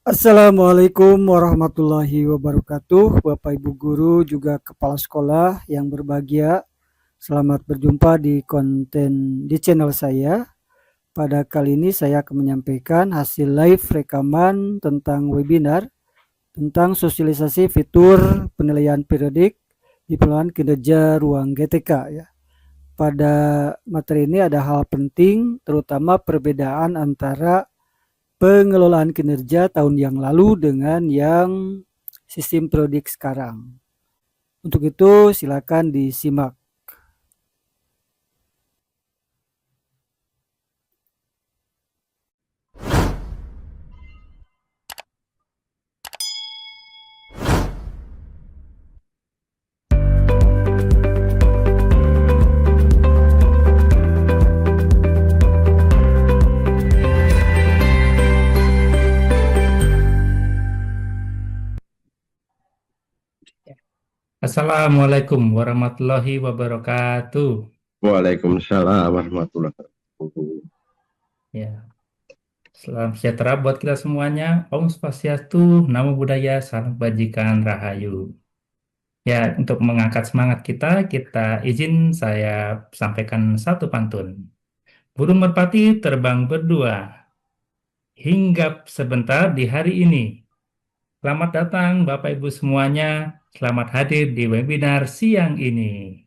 Assalamualaikum warahmatullahi wabarakatuh, Bapak Ibu guru juga kepala sekolah yang berbahagia. Selamat berjumpa di channel saya. Pada kali ini saya akan menyampaikan hasil live rekaman tentang webinar tentang sosialisasi fitur penilaian periodik di penilaian kinerja ruang GTK ya. Pada materi ini ada hal penting, terutama perbedaan antara pengelolaan kinerja tahun yang lalu dengan yang sistem periodik sekarang. Untuk itu silakan disimak. Assalamualaikum warahmatullahi wabarakatuh. Waalaikumsalam warahmatullahi wabarakatuh. Ya, salam sejahtera buat kita semuanya. Om Swastiastu, Namo Buddhaya, Salam Kebajikan, Rahayu. Ya, untuk mengangkat semangat kita izin saya sampaikan satu pantun. Burung merpati terbang berdua, hinggap sebentar di hari ini. Selamat datang Bapak Ibu semuanya, selamat hadir di webinar siang ini.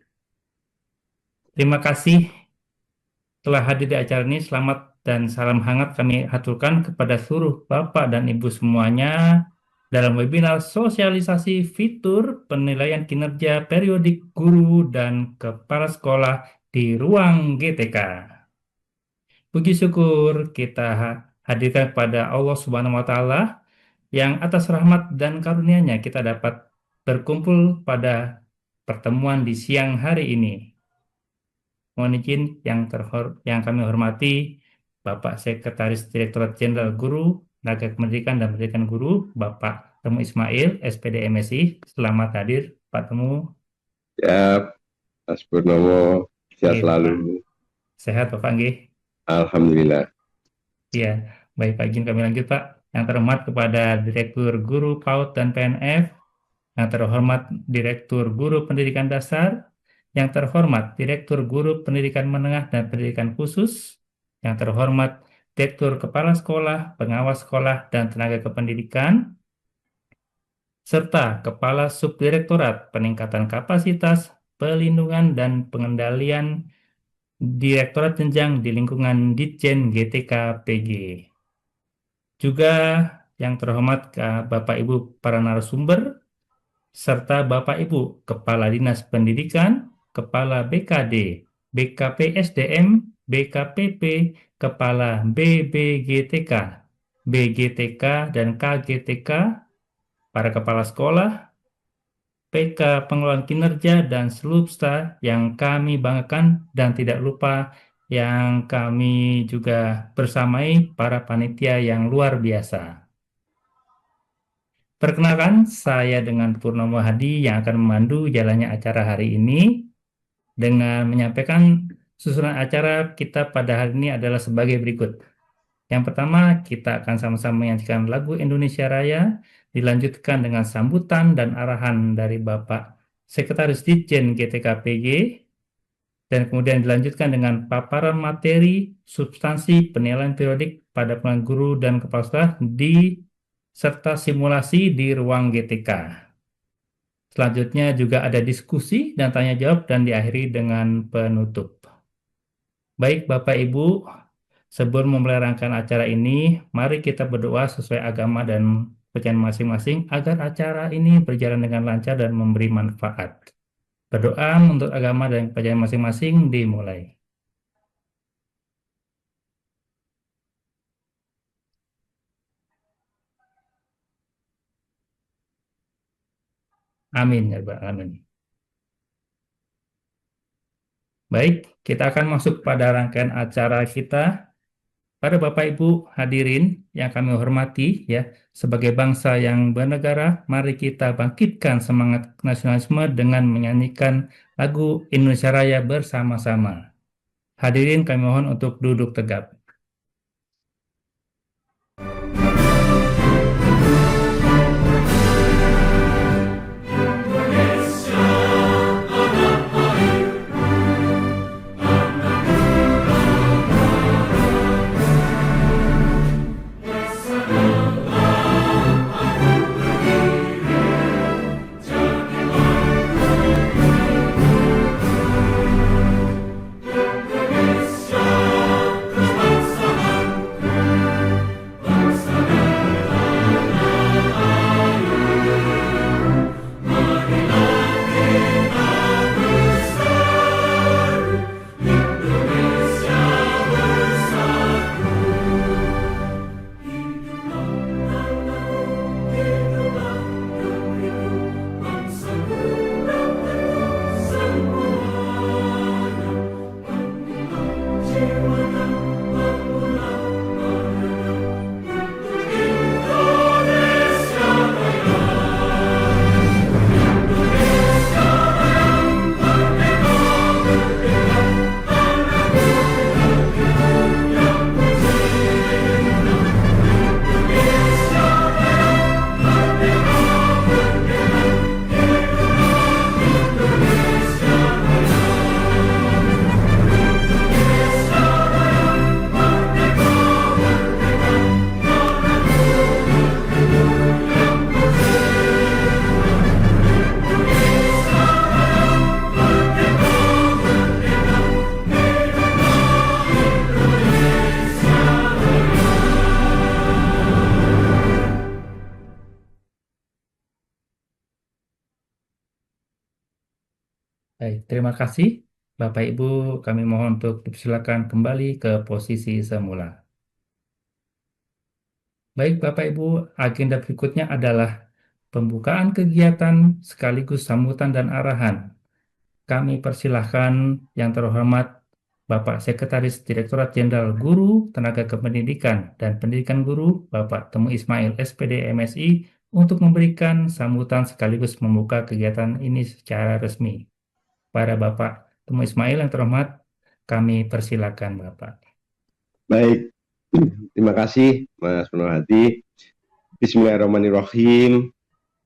Terima kasih telah hadir di acara ini. Selamat dan salam hangat kami aturkan kepada seluruh Bapak dan Ibu semuanya dalam webinar sosialisasi fitur penilaian kinerja periodik guru dan kepala sekolah di ruang GTK. Puji syukur kita hadirkan kepada Allah Subhanahu wa Ta'ala yang atas rahmat dan karunia-Nya kita dapat berkumpul pada pertemuan di siang hari ini. Mohon izin yang kami hormati Bapak Sekretaris Direktorat Jenderal Guru, Tenaga Kependidikan dan Pendidikan Guru, Bapak Temu Ismail, SPD MSI. Selamat hadir, Pak Temu. Ya, Mas Purnomo, sehat Oke, selalu. Bapak. Sehat, Bapak Nggih? Alhamdulillah. Ya, baik Pak, izin kami lanjut, Pak. Yang terhormat kepada Direktur Guru PAUD dan PNF, yang terhormat Direktur Guru Pendidikan Dasar, yang terhormat Direktur Guru Pendidikan Menengah dan Pendidikan Khusus, yang terhormat Direktur Kepala Sekolah, Pengawas Sekolah, dan Tenaga Kependidikan, serta Kepala Subdirektorat Peningkatan Kapasitas, Pelindungan, dan Pengendalian Direktorat Jenjang di lingkungan Ditjen GTK PG. Juga yang terhormat Bapak Ibu para narasumber, serta Bapak Ibu Kepala Dinas Pendidikan, Kepala BKD, BKP SDM, BKPP, Kepala BBGTK, BGTK, dan KGTK, para kepala sekolah, PK Pengelolaan Kinerja, dan seluruh staf yang kami banggakan, dan tidak lupa yang kami juga bersamai para panitia yang luar biasa. Perkenalkan, saya dengan Purnomo Hadi yang akan memandu jalannya acara hari ini dengan menyampaikan susunan acara kita pada hari ini adalah sebagai berikut. Yang pertama, kita akan sama-sama menyanyikan lagu Indonesia Raya, dilanjutkan dengan sambutan dan arahan dari Bapak Sekretaris Ditjen GTKPG, dan kemudian dilanjutkan dengan paparan materi substansi penilaian periodik pada penilaian guru dan kepala sekolah serta simulasi di ruang GTK. Selanjutnya juga ada diskusi dan tanya jawab dan diakhiri dengan penutup. Baik Bapak Ibu, sebelum memulai rangkaian acara ini, mari kita berdoa sesuai agama dan kepercayaan masing-masing agar acara ini berjalan dengan lancar dan memberi manfaat. Berdoa menurut agama dan kepercayaan masing-masing dimulai. Amin ya Rabbal Alamin. Baik, kita akan masuk pada rangkaian acara kita. Pada Bapak Ibu hadirin yang kami hormati, ya, sebagai bangsa yang bernegara, mari kita bangkitkan semangat nasionalisme dengan menyanyikan lagu Indonesia Raya bersama-sama. Hadirin kami mohon untuk duduk tegap. Baik, terima kasih Bapak Ibu. Kami mohon untuk dipersilakan kembali ke posisi semula. Baik Bapak Ibu, agenda berikutnya adalah pembukaan kegiatan sekaligus sambutan dan arahan. Kami persilahkan yang terhormat Bapak Sekretaris Direktorat Jenderal Guru, Tenaga Kependidikan, dan Pendidikan Guru, Bapak Temu Ismail, SPD, MSI, untuk memberikan sambutan sekaligus membuka kegiatan ini secara resmi. Para Bapak Temu Ismail yang terhormat, kami persilakan Bapak. Baik, terima kasih Mas Penuh Hati. Bismillahirrahmanirrahim.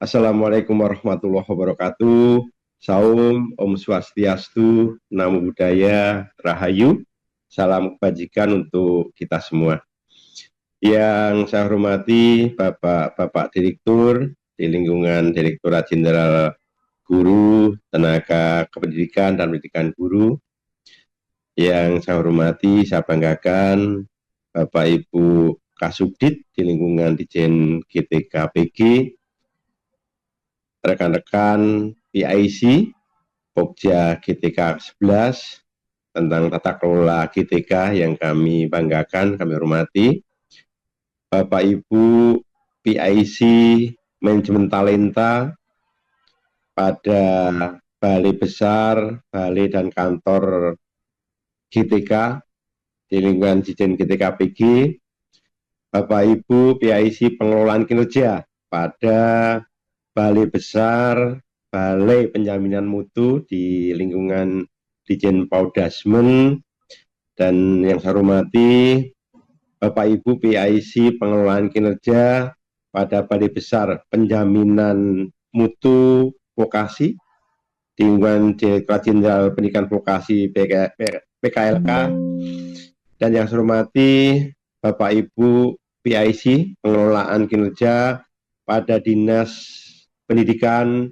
Assalamualaikum warahmatullahi wabarakatuh. Saum, Om Swastiastu, Namo Buddhaya, Rahayu. Salam kebajikan untuk kita semua. Yang saya hormati Bapak Direktur di lingkungan Direktorat Jenderal Guru, Tenaga Kependidikan dan Pendidikan Guru. Yang saya hormati, saya banggakan Bapak Ibu Kasubdit di lingkungan Dijen GTK-PG, rekan-rekan PIC, Pokja GTK 11, tentang tata kelola GTK yang kami banggakan, kami hormati. Bapak Ibu PIC Manajemen Talenta pada Balai Besar, Balai dan Kantor GTK di lingkungan Dijen GTK-PG, Bapak Ibu PIC Pengelolaan Kinerja pada Balai Besar, Balai Penjaminan Mutu di lingkungan Dijen Paudasmen, dan yang saya hormati Bapak Ibu PIC Pengelolaan Kinerja pada Balai Besar Penjaminan Mutu Vokasi di lingkungan Direktorat Jenderal Pendidikan Vokasi PKLK, dan yang saya hormati Bapak Ibu PIC Pengelolaan Kinerja pada Dinas Pendidikan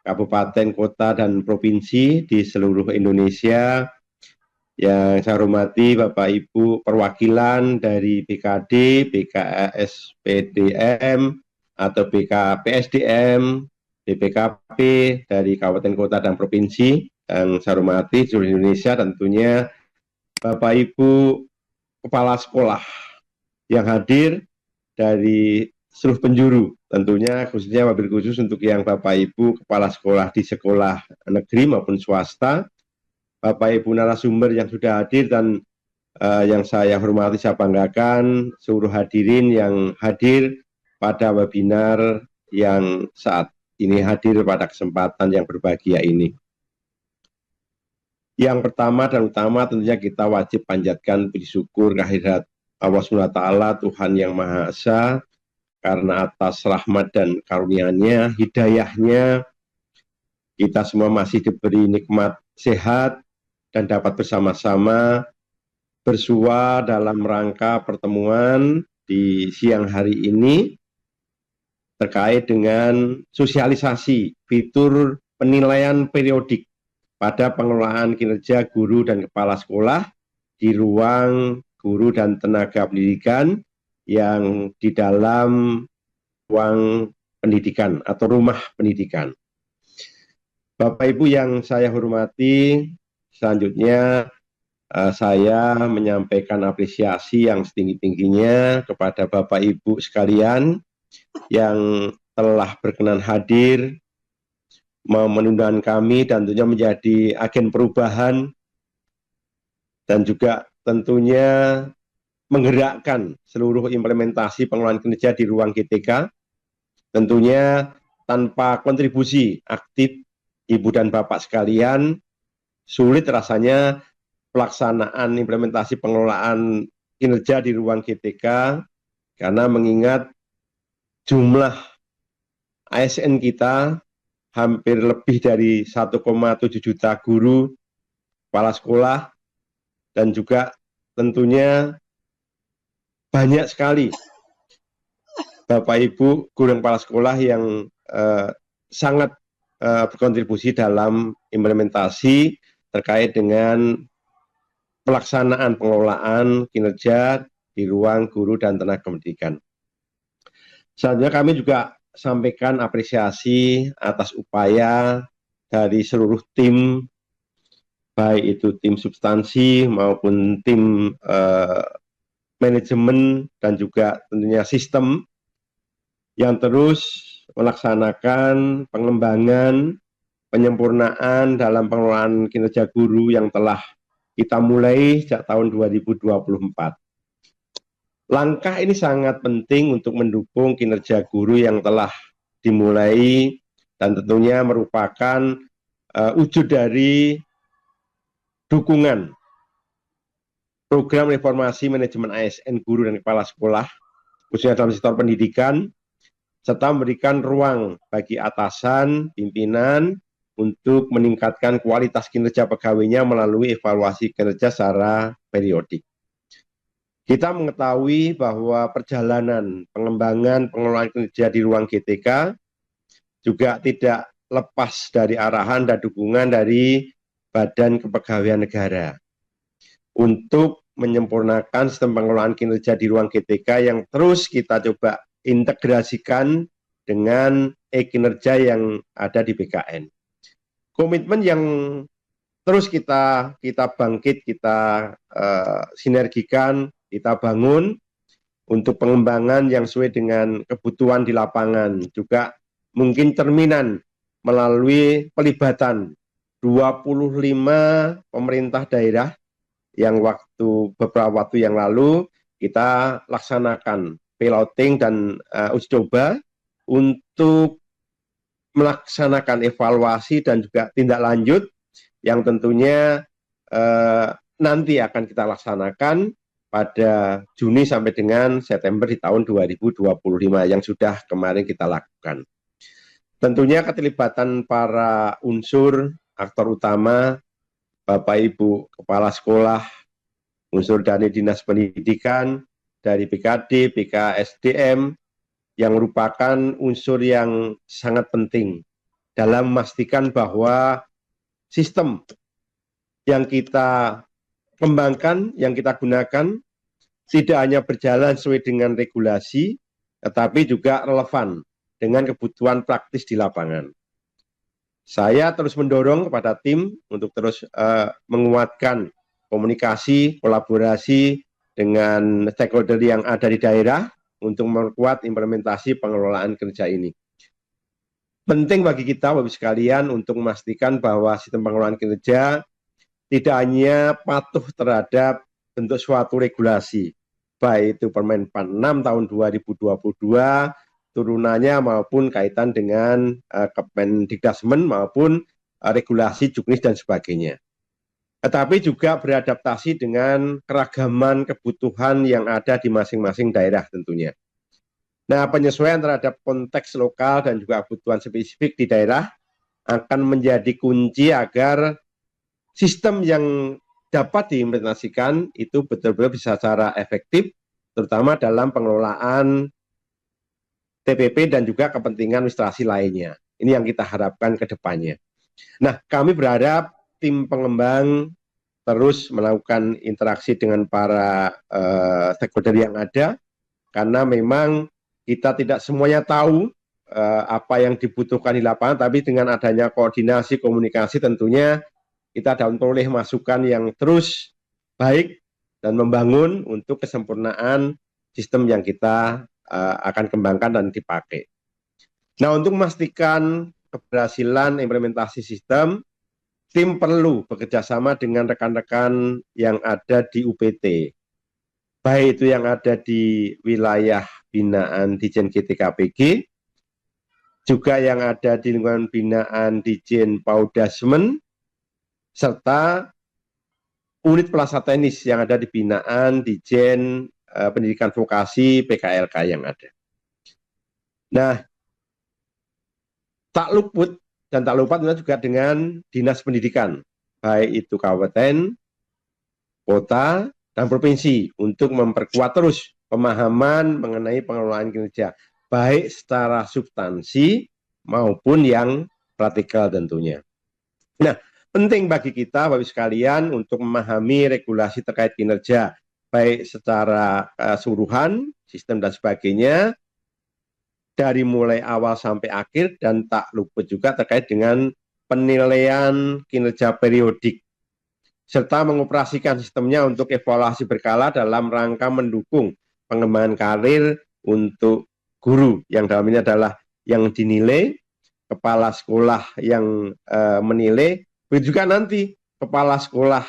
Kabupaten, Kota, dan Provinsi di seluruh Indonesia. Yang saya hormati Bapak Ibu perwakilan dari BKD, BKSPDM, atau BKPSDM, BPKP dari Kabupaten, Kota, dan Provinsi. Yang saya hormati seluruh Indonesia, tentunya Bapak Ibu Kepala Sekolah yang hadir dari seluruh penjuru, tentunya khususnya wabil khusus untuk yang Bapak Ibu Kepala Sekolah di sekolah negeri maupun swasta, Bapak Ibu narasumber yang sudah hadir, dan yang saya hormati, saya banggakan seluruh hadirin yang hadir pada webinar yang saat ini hadir pada kesempatan yang berbahagia ini. Yang pertama dan utama tentunya kita wajib panjatkan puji syukur kehadirat Allah SWT, Tuhan Yang Maha Esa, karena atas rahmat dan karunia-Nya, hidayahnya, kita semua masih diberi nikmat sehat dan dapat bersama-sama bersua dalam rangka pertemuan di siang hari ini terkait dengan sosialisasi fitur penilaian periodik pada pengelolaan kinerja guru dan kepala sekolah di ruang guru dan tenaga pendidikan yang di dalam ruang pendidikan atau rumah pendidikan. Bapak Ibu yang saya hormati, selanjutnya saya menyampaikan apresiasi yang setinggi-tingginya kepada Bapak Ibu sekalian yang telah berkenan hadir, mau menundang kami dan tentunya menjadi agen perubahan, dan juga tentunya menggerakkan seluruh implementasi pengelolaan kinerja di ruang GTK. Tentunya tanpa kontribusi aktif Ibu dan Bapak sekalian, sulit rasanya pelaksanaan implementasi pengelolaan kinerja di ruang GTK, karena mengingat jumlah ASN kita hampir lebih dari 1,7 juta guru, kepala sekolah, dan juga tentunya banyak sekali Bapak Ibu guru dan kepala sekolah yang sangat berkontribusi dalam implementasi terkait dengan pelaksanaan pengelolaan kinerja di ruang guru dan tenaga pendidikan. Selanjutnya kami juga sampaikan apresiasi atas upaya dari seluruh tim baik itu tim substansi maupun tim manajemen dan juga tentunya sistem yang terus melaksanakan pengembangan, penyempurnaan dalam pengelolaan kinerja guru yang telah kita mulai sejak tahun 2024. Langkah ini sangat penting untuk mendukung kinerja guru yang telah dimulai dan tentunya merupakan wujud dari dukungan program reformasi manajemen ASN guru dan kepala sekolah, khususnya dalam sektor pendidikan, serta memberikan ruang bagi atasan, pimpinan, untuk meningkatkan kualitas kinerja pegawainya melalui evaluasi kinerja secara periodik. Kita mengetahui bahwa perjalanan pengembangan pengelolaan kinerja di ruang GTK juga tidak lepas dari arahan dan dukungan dari Badan Kepegawaian Negara untuk menyempurnakan sistem pengelolaan kinerja di ruang GTK yang terus kita coba integrasikan dengan e-kinerja yang ada di BKN. Komitmen yang terus kita bangkit, kita sinergikan, kita bangun untuk pengembangan yang sesuai dengan kebutuhan di lapangan. Juga mungkin cerminan melalui pelibatan 25 pemerintah daerah yang beberapa waktu yang lalu kita laksanakan piloting dan uji coba untuk melaksanakan evaluasi dan juga tindak lanjut yang tentunya nanti akan kita laksanakan pada Juni sampai dengan September di tahun 2025 yang sudah kemarin kita lakukan. Tentunya keterlibatan para unsur aktor utama, Bapak Ibu Kepala Sekolah, unsur dari Dinas Pendidikan, dari BKD, BKSDM, yang merupakan unsur yang sangat penting dalam memastikan bahwa sistem yang kita kembangkan, yang kita gunakan, tidak hanya berjalan sesuai dengan regulasi, tetapi juga relevan dengan kebutuhan praktis di lapangan. Saya terus mendorong kepada tim untuk terus menguatkan komunikasi, kolaborasi dengan stakeholder yang ada di daerah untuk memperkuat implementasi pengelolaan kerja ini. Penting bagi kita, Bapak Ibu sekalian, untuk memastikan bahwa sistem pengelolaan kinerja tidak hanya patuh terhadap bentuk suatu regulasi, baik itu Permen 46 tahun 2022, turunannya maupun kaitan dengan Kemendikbudrismen maupun regulasi juknis dan sebagainya. Tetapi juga beradaptasi dengan keragaman kebutuhan yang ada di masing-masing daerah tentunya. Nah, penyesuaian terhadap konteks lokal dan juga kebutuhan spesifik di daerah akan menjadi kunci agar sistem yang dapat diimplementasikan itu betul-betul bisa secara efektif, terutama dalam pengelolaan TPP dan juga kepentingan administrasi lainnya. Ini yang kita harapkan ke depannya. Nah, kami berharap tim pengembang terus melakukan interaksi dengan para stakeholder yang ada, karena memang kita tidak semuanya tahu apa yang dibutuhkan di lapangan, tapi dengan adanya koordinasi, komunikasi tentunya kita dapat memperoleh masukan yang terus baik dan membangun untuk kesempurnaan sistem yang kita akan kembangkan dan dipakai. Nah, untuk memastikan keberhasilan implementasi sistem, tim perlu bekerjasama dengan rekan-rekan yang ada di UPT, baik itu yang ada di wilayah binaan Dijen GTKPG, juga yang ada di lingkungan binaan Dijen Paudasmen, serta unit pelaksanaan teknis yang ada di binaan Dijen Pendidikan Vokasi PKLK yang ada. Nah, tak luput dan tak lupa juga dengan Dinas Pendidikan, baik itu kabupaten, kota, dan provinsi, untuk memperkuat terus pemahaman mengenai pengelolaan kinerja, baik secara substansi maupun yang praktikal tentunya. Nah, penting bagi kita, Bapak Ibu sekalian, untuk memahami regulasi terkait kinerja, baik secara keseluruhan, sistem dan sebagainya, dari mulai awal sampai akhir, dan tak luput juga terkait dengan penilaian kinerja periodik serta mengoperasikan sistemnya untuk evaluasi berkala dalam rangka mendukung pengembangan karir untuk guru, yang dalam ini adalah yang dinilai, kepala sekolah yang menilai, begitu juga nanti kepala sekolah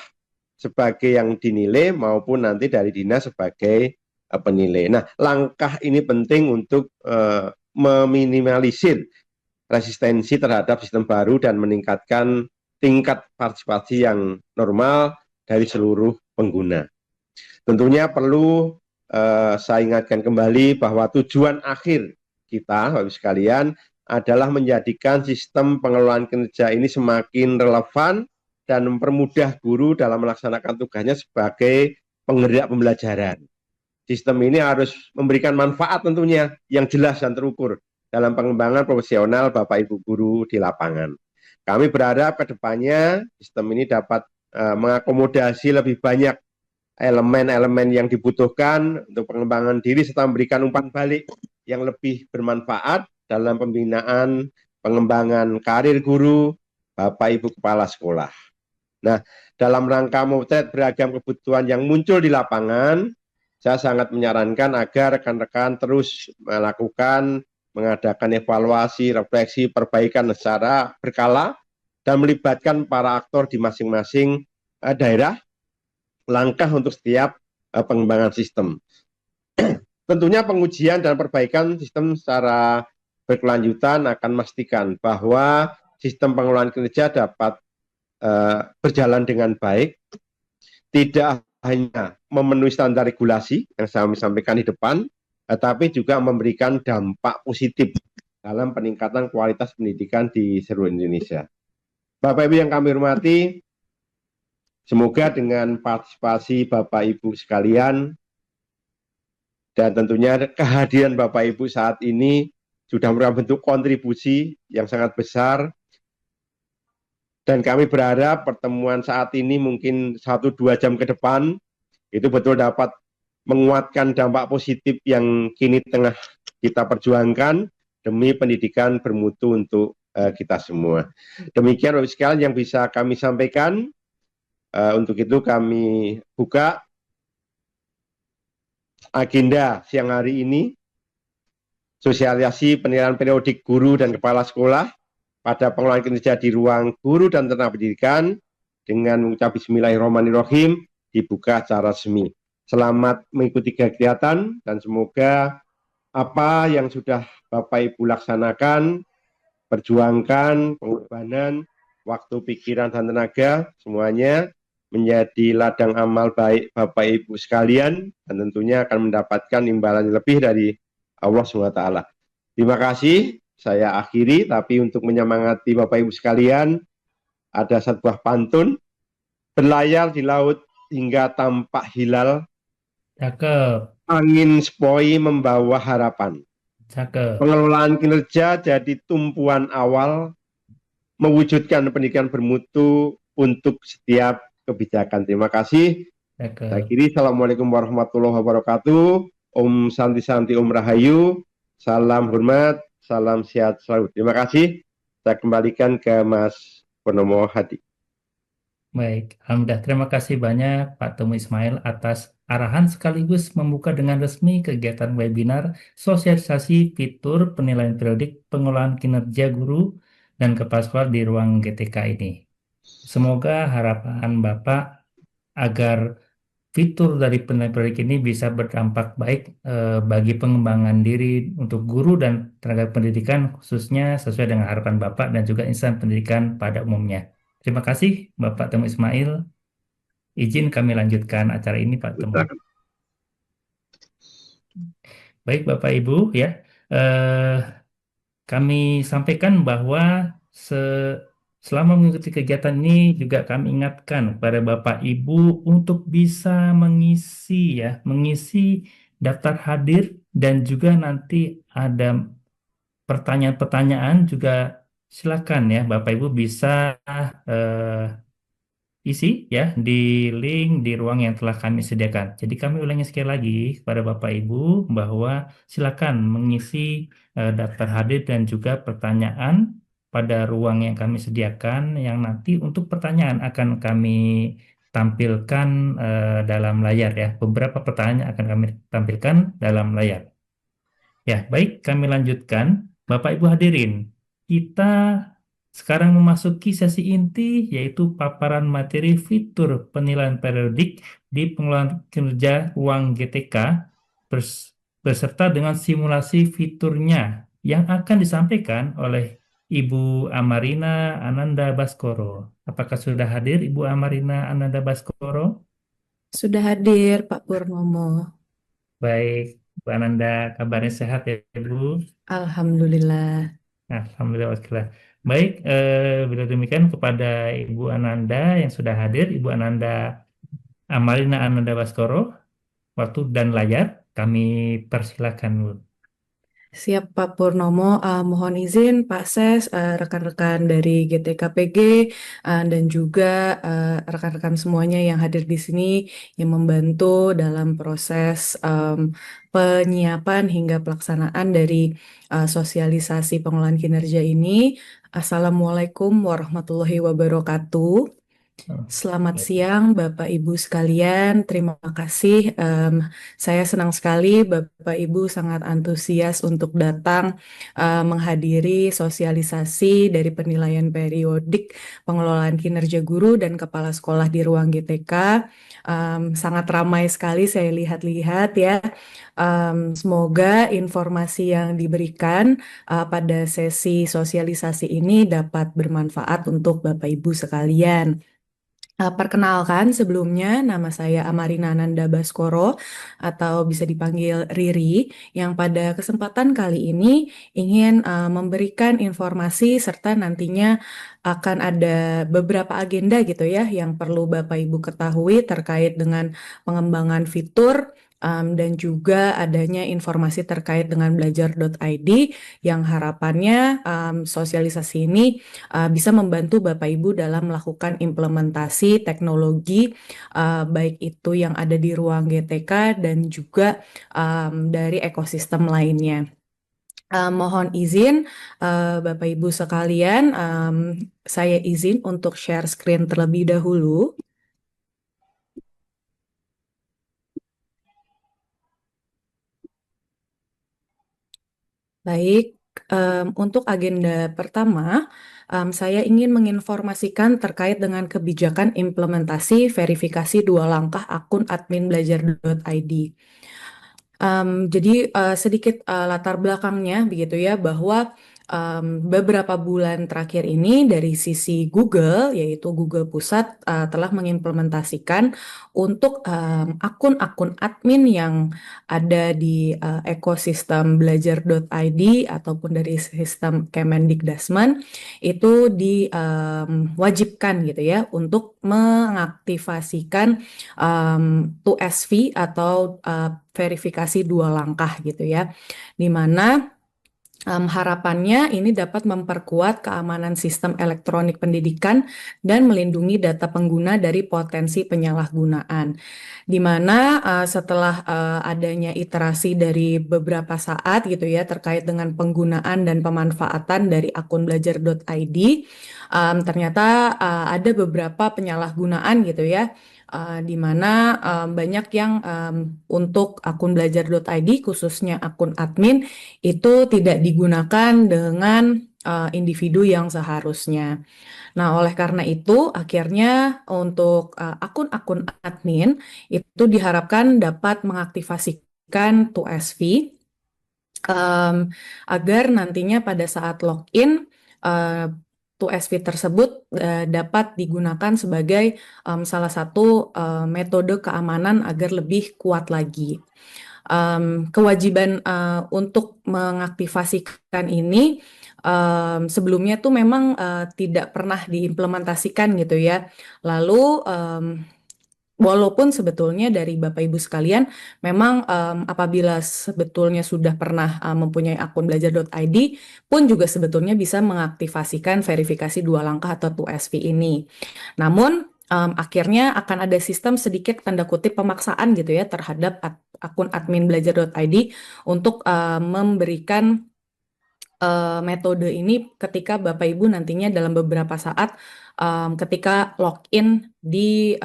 sebagai yang dinilai maupun nanti dari dinas sebagai penilai. Nah, langkah ini penting untuk meminimalisir resistensi terhadap sistem baru dan meningkatkan tingkat partisipasi yang normal dari seluruh pengguna. Tentunya perlu saya ingatkan kembali bahwa tujuan akhir kita, Bapak Ibu sekalian, adalah menjadikan sistem pengelolaan kinerja ini semakin relevan dan mempermudah guru dalam melaksanakan tugasnya sebagai penggerak pembelajaran. Sistem ini harus memberikan manfaat tentunya yang jelas dan terukur dalam pengembangan profesional Bapak Ibu guru di lapangan. Kami berharap ke depannya sistem ini dapat mengakomodasi lebih banyak elemen-elemen yang dibutuhkan untuk pengembangan diri serta memberikan umpan balik yang lebih bermanfaat dalam pembinaan pengembangan karir guru Bapak Ibu kepala sekolah. Nah, dalam rangka memotret beragam kebutuhan yang muncul di lapangan, saya sangat menyarankan agar rekan-rekan terus mengadakan evaluasi, refleksi, perbaikan secara berkala dan melibatkan para aktor di masing-masing daerah langkah untuk setiap pengembangan sistem. Tentunya pengujian dan perbaikan sistem secara berkelanjutan akan memastikan bahwa sistem pengelolaan kinerja dapat berjalan dengan baik, tidak hanya memenuhi standar regulasi yang saya sampaikan di depan, tetapi juga memberikan dampak positif dalam peningkatan kualitas pendidikan di seluruh Indonesia. Bapak Ibu yang kami hormati, semoga dengan partisipasi Bapak Ibu sekalian dan tentunya kehadiran Bapak Ibu saat ini sudah merupakan bentuk kontribusi yang sangat besar. Dan kami berharap pertemuan saat ini mungkin 1-2 jam ke depan itu betul dapat menguatkan dampak positif yang kini tengah kita perjuangkan demi pendidikan bermutu untuk kita semua. Demikian Bapak Ibu sekalian yang bisa kami sampaikan. Untuk itu kami buka agenda siang hari ini, sosialisasi penilaian periodik guru dan kepala sekolah pada pengelolaan kinerja di ruang guru dan tenaga pendidikan dengan mengucap Bismillahirrahmanirrahim dibuka secara resmi. Selamat mengikuti kegiatan dan semoga apa yang sudah Bapak Ibu laksanakan, perjuangkan, pengorbanan, waktu, pikiran, dan tenaga semuanya menjadi ladang amal baik Bapak Ibu sekalian dan tentunya akan mendapatkan imbalan lebih dari Allah SWT. Terima kasih. Saya akhiri, tapi untuk menyemangati Bapak Ibu sekalian, ada satu buah pantun, berlayar di laut hingga tampak hilal, Cakep, angin sepoi membawa harapan. cakep. Pengelolaan kinerja jadi tumpuan awal, mewujudkan pendidikan bermutu untuk setiap kebijakan. Terima kasih. Saya Cakep. akhiri, Assalamualaikum warahmatullahi wabarakatuh. Om Santi Santi Om Rahayu. Salam hormat. Salam sehat selalu. Terima kasih. Saya kembalikan ke Mas Purnomo Hadi. Baik, alhamdulillah. Terima kasih banyak Pak Temu Ismail atas arahan sekaligus membuka dengan resmi kegiatan webinar sosialisasi fitur penilaian periodik pengelolaan kinerja guru dan kepala sekolah di ruang GTK ini. Semoga harapan Bapak agar fitur dari penilaian periodik ini bisa berdampak baik bagi pengembangan diri untuk guru dan tenaga pendidikan khususnya sesuai dengan harapan Bapak dan juga insan pendidikan pada umumnya. Terima kasih Bapak Temu Ismail. Izin kami lanjutkan acara ini Pak Temu. Baik Bapak Ibu ya, kami sampaikan bahwa selama mengikuti kegiatan ini juga kami ingatkan kepada Bapak Ibu untuk bisa mengisi daftar hadir dan juga nanti ada pertanyaan-pertanyaan juga silakan ya Bapak Ibu bisa isi ya di link di ruang yang telah kami sediakan. Jadi kami ulangi sekali lagi kepada Bapak Ibu bahwa silakan mengisi daftar hadir dan juga pertanyaan pada ruang yang kami sediakan yang nanti untuk pertanyaan akan kami tampilkan dalam layar ya. Beberapa pertanyaan akan kami tampilkan dalam layar. Ya, baik, kami lanjutkan. Bapak Ibu hadirin, kita sekarang memasuki sesi inti yaitu paparan materi fitur penilaian periodik di pengelolaan kinerja ruang GTK beserta dengan simulasi fiturnya yang akan disampaikan oleh Ibu Amarina Ananda Baskoro. Apakah sudah hadir Ibu Amarina Ananda Baskoro? Sudah hadir Pak Purnomo. Baik, Bu Ananda, kabarnya sehat ya Bu? Alhamdulillah. Alhamdulillah. Waskila. Baik, bila demikian kepada Ibu Ananda yang sudah hadir, Ibu Ananda Amarina Ananda Baskoro, waktu dan layar kami persilakan Bu. Siap Pak Purnomo, mohon izin Pak Ses, rekan-rekan dari GTKPG, dan juga rekan-rekan semuanya yang hadir di sini yang membantu dalam proses penyiapan hingga pelaksanaan dari sosialisasi pengelolaan kinerja ini. Assalamualaikum warahmatullahi wabarakatuh. Selamat siang Bapak Ibu sekalian, terima kasih. Saya senang sekali Bapak Ibu sangat antusias untuk datang menghadiri sosialisasi dari penilaian periodik pengelolaan kinerja guru dan kepala sekolah di ruang GTK. Sangat ramai sekali saya lihat-lihat ya. Semoga informasi yang diberikan pada sesi sosialisasi ini dapat bermanfaat untuk Bapak Ibu sekalian. Perkenalkan sebelumnya, nama saya Amarina Ananda Baskoro atau bisa dipanggil Riri, yang pada kesempatan kali ini ingin memberikan informasi serta nantinya akan ada beberapa agenda gitu ya yang perlu Bapak Ibu ketahui terkait dengan pengembangan fitur dan juga adanya informasi terkait dengan belajar.id yang harapannya sosialisasi ini bisa membantu Bapak Ibu dalam melakukan implementasi teknologi baik itu yang ada di ruang GTK dan juga dari ekosistem lainnya. Mohon izin Bapak Ibu sekalian, saya izin untuk share screen terlebih dahulu. Baik, untuk agenda pertama, saya ingin menginformasikan terkait dengan kebijakan implementasi verifikasi 2 langkah akun admin belajar.id. Jadi sedikit latar belakangnya begitu ya, bahwa beberapa bulan terakhir ini dari sisi Google, yaitu Google Pusat telah mengimplementasikan untuk akun-akun admin yang ada di ekosistem belajar.id ataupun dari sistem Kemendikbudrismen itu diwajibkan gitu ya untuk mengaktifasikan 2SV atau verifikasi 2 langkah gitu ya, di mana harapannya ini dapat memperkuat keamanan sistem elektronik pendidikan dan melindungi data pengguna dari potensi penyalahgunaan. Di mana setelah adanya iterasi dari beberapa saat gitu ya terkait dengan penggunaan dan pemanfaatan dari akun belajar.id, ternyata ada beberapa penyalahgunaan gitu ya. Di mana banyak yang untuk akun belajar.id khususnya akun admin itu tidak digunakan dengan individu yang seharusnya. Nah, oleh karena itu akhirnya untuk akun-akun admin itu diharapkan dapat mengaktifasikan 2SV agar nantinya pada saat login 2SV tersebut dapat digunakan sebagai salah satu metode keamanan agar lebih kuat lagi. Kewajiban untuk mengaktifasikan ini sebelumnya tuh memang tidak pernah diimplementasikan gitu ya. Lalu walaupun sebetulnya dari Bapak Ibu sekalian memang apabila sebetulnya sudah pernah mempunyai akun belajar.id pun juga sebetulnya bisa mengaktifasikan verifikasi 2 langkah atau 2SV ini. Namun akhirnya akan ada sistem sedikit tanda kutip pemaksaan gitu ya terhadap akun admin belajar.id untuk memberikan metode ini ketika Bapak Ibu nantinya dalam beberapa saat ketika login di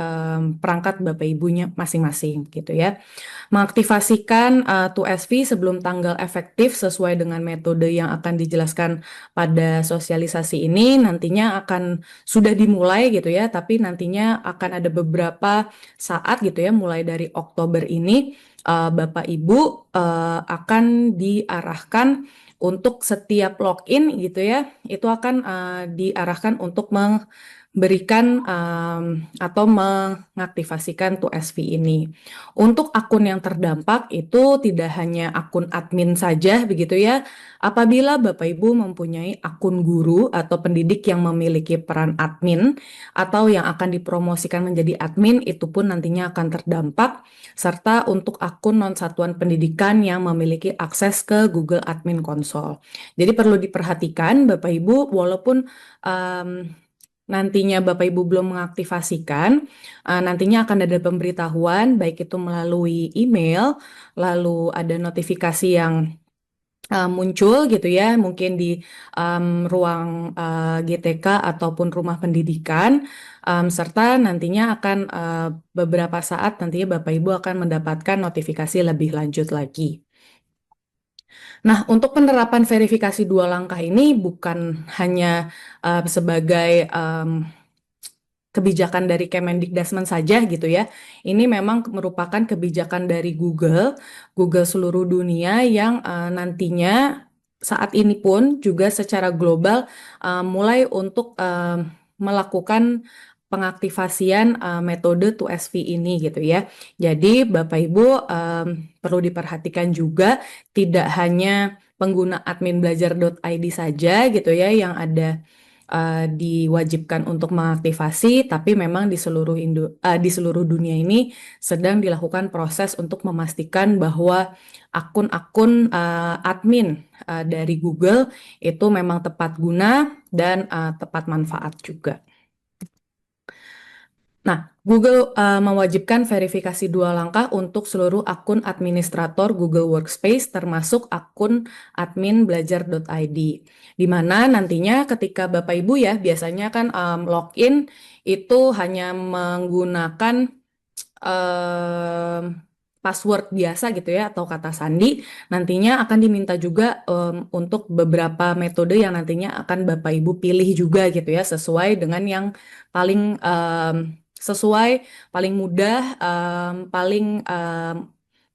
perangkat Bapak Ibunya masing-masing gitu ya. Mengaktifasikan 2SV sebelum tanggal efektif sesuai dengan metode yang akan dijelaskan pada sosialisasi ini nantinya akan sudah dimulai gitu ya, tapi nantinya akan ada beberapa saat gitu ya, mulai dari Oktober ini Bapak Ibu akan diarahkan untuk setiap login gitu ya, itu akan diarahkan untuk memberikan atau mengaktifasikan 2SV ini. Untuk akun yang terdampak itu tidak hanya akun admin saja begitu ya. Apabila Bapak Ibu mempunyai akun guru atau pendidik yang memiliki peran admin atau yang akan dipromosikan menjadi admin itu pun nantinya akan terdampak, serta untuk akun non-satuan pendidikan yang memiliki akses ke Google Admin Console. Jadi perlu diperhatikan Bapak Ibu, walaupun nantinya Bapak Ibu belum mengaktifasikan, nantinya akan ada pemberitahuan baik itu melalui email, lalu ada notifikasi yang muncul gitu ya, mungkin di ruang GTK ataupun rumah pendidikan, serta nantinya akan beberapa saat nantinya Bapak Ibu akan mendapatkan notifikasi lebih lanjut lagi. Nah, untuk penerapan verifikasi 2 langkah ini bukan hanya sebagai kebijakan dari Kemendikbudrismen saja gitu ya. Ini memang merupakan kebijakan dari Google seluruh dunia yang nantinya saat ini pun juga secara global mulai untuk melakukan pengaktifasian metode 2SV ini gitu ya. Jadi Bapak Ibu perlu diperhatikan juga tidak hanya pengguna adminbelajar.id saja gitu ya yang ada diwajibkan untuk mengaktifasi, tapi memang di seluruh dunia ini sedang dilakukan proses untuk memastikan bahwa akun-akun admin dari Google itu memang tepat guna dan tepat manfaat juga. Nah, Google mewajibkan verifikasi 2 langkah untuk seluruh akun administrator Google Workspace termasuk akun adminbelajar.id. Di mana nantinya ketika Bapak Ibu ya biasanya kan login itu hanya menggunakan password biasa gitu ya atau kata sandi, nantinya akan diminta juga untuk beberapa metode yang nantinya akan Bapak Ibu pilih juga gitu ya sesuai dengan yang paling sesuai, paling mudah, paling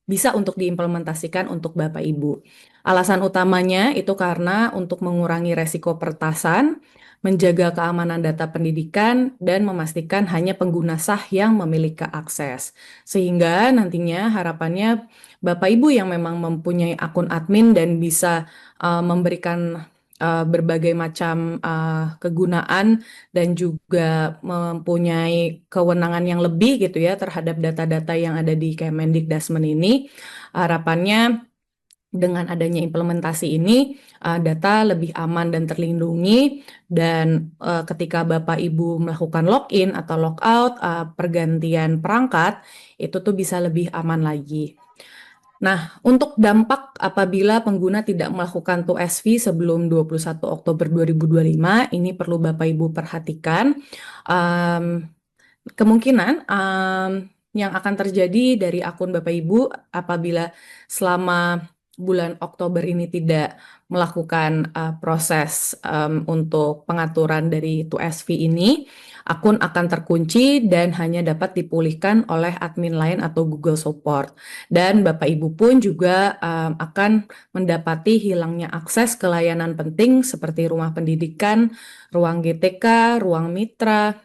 bisa untuk diimplementasikan untuk Bapak Ibu. Alasan utamanya itu karena untuk mengurangi resiko peretasan, menjaga keamanan data pendidikan, dan memastikan hanya pengguna sah yang memiliki akses. Sehingga nantinya harapannya Bapak Ibu yang memang mempunyai akun admin dan bisa memberikan berbagai macam kegunaan dan juga mempunyai kewenangan yang lebih gitu ya terhadap data-data yang ada di Kemendikbudrismen ini. Harapannya dengan adanya implementasi ini data lebih aman dan terlindungi dan ketika Bapak Ibu melakukan login atau logout pergantian perangkat itu tuh bisa lebih aman lagi. Nah, untuk dampak apabila pengguna tidak melakukan 2SV sebelum 21 Oktober 2025, ini perlu Bapak Ibu perhatikan. Kemungkinan yang akan terjadi dari akun Bapak Ibu apabila selama bulan Oktober ini tidak melakukan proses untuk pengaturan dari 2SV ini, akun akan terkunci dan hanya dapat dipulihkan oleh admin lain atau Google Support. Dan Bapak Ibu pun juga akan mendapati hilangnya akses ke layanan penting seperti rumah pendidikan, ruang GTK, ruang mitra,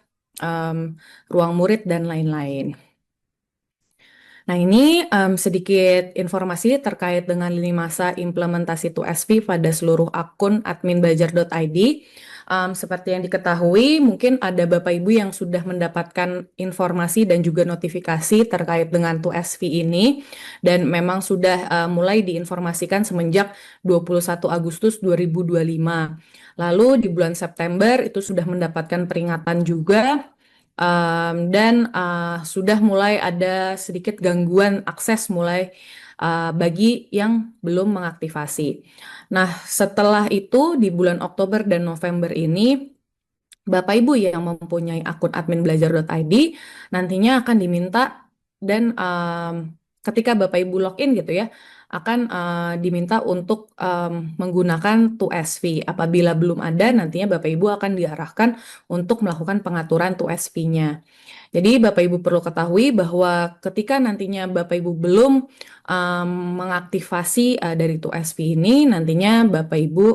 ruang murid, dan lain-lain. Nah, ini sedikit informasi terkait dengan lini masa implementasi 2SV pada seluruh akun adminbelajar.id. Seperti yang diketahui, mungkin ada Bapak Ibu yang sudah mendapatkan informasi dan juga notifikasi terkait dengan 2SV ini, dan memang sudah mulai diinformasikan semenjak 21 Agustus 2025. Lalu di bulan September itu sudah mendapatkan peringatan juga, dan sudah mulai ada sedikit gangguan akses mulai bagi yang belum mengaktifasi. Nah, setelah itu di bulan Oktober dan November ini, Bapak Ibu yang mempunyai akun adminbelajar.id nantinya akan diminta dan ketika Bapak Ibu login gitu ya, akan diminta untuk menggunakan 2SV. Apabila belum ada, nantinya Bapak Ibu akan diarahkan untuk melakukan pengaturan 2SV-nya. Jadi Bapak Ibu perlu ketahui bahwa ketika nantinya Bapak Ibu belum mengaktifasi dari 2SV ini, nantinya Bapak Ibu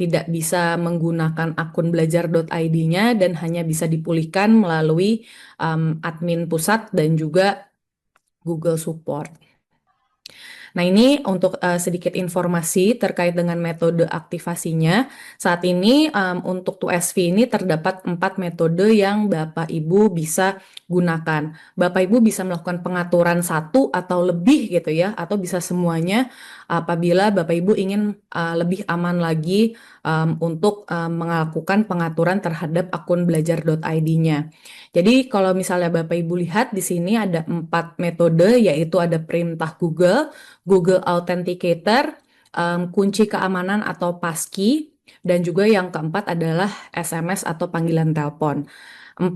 tidak bisa menggunakan akun belajar.id-nya dan hanya bisa dipulihkan melalui admin pusat dan juga Google Support. Nah, ini untuk sedikit informasi terkait dengan metode aktivasinya. Saat ini untuk 2SV ini terdapat 4 metode yang Bapak Ibu bisa gunakan. Bapak Ibu bisa melakukan pengaturan satu atau lebih gitu ya, atau bisa semuanya apabila Bapak Ibu ingin lebih aman lagi untuk melakukan pengaturan terhadap akun belajar.id-nya. Jadi kalau misalnya Bapak Ibu lihat di sini ada 4 metode, yaitu ada perintah Google Authenticator, kunci keamanan atau passkey, dan juga yang keempat adalah SMS atau panggilan telepon. 4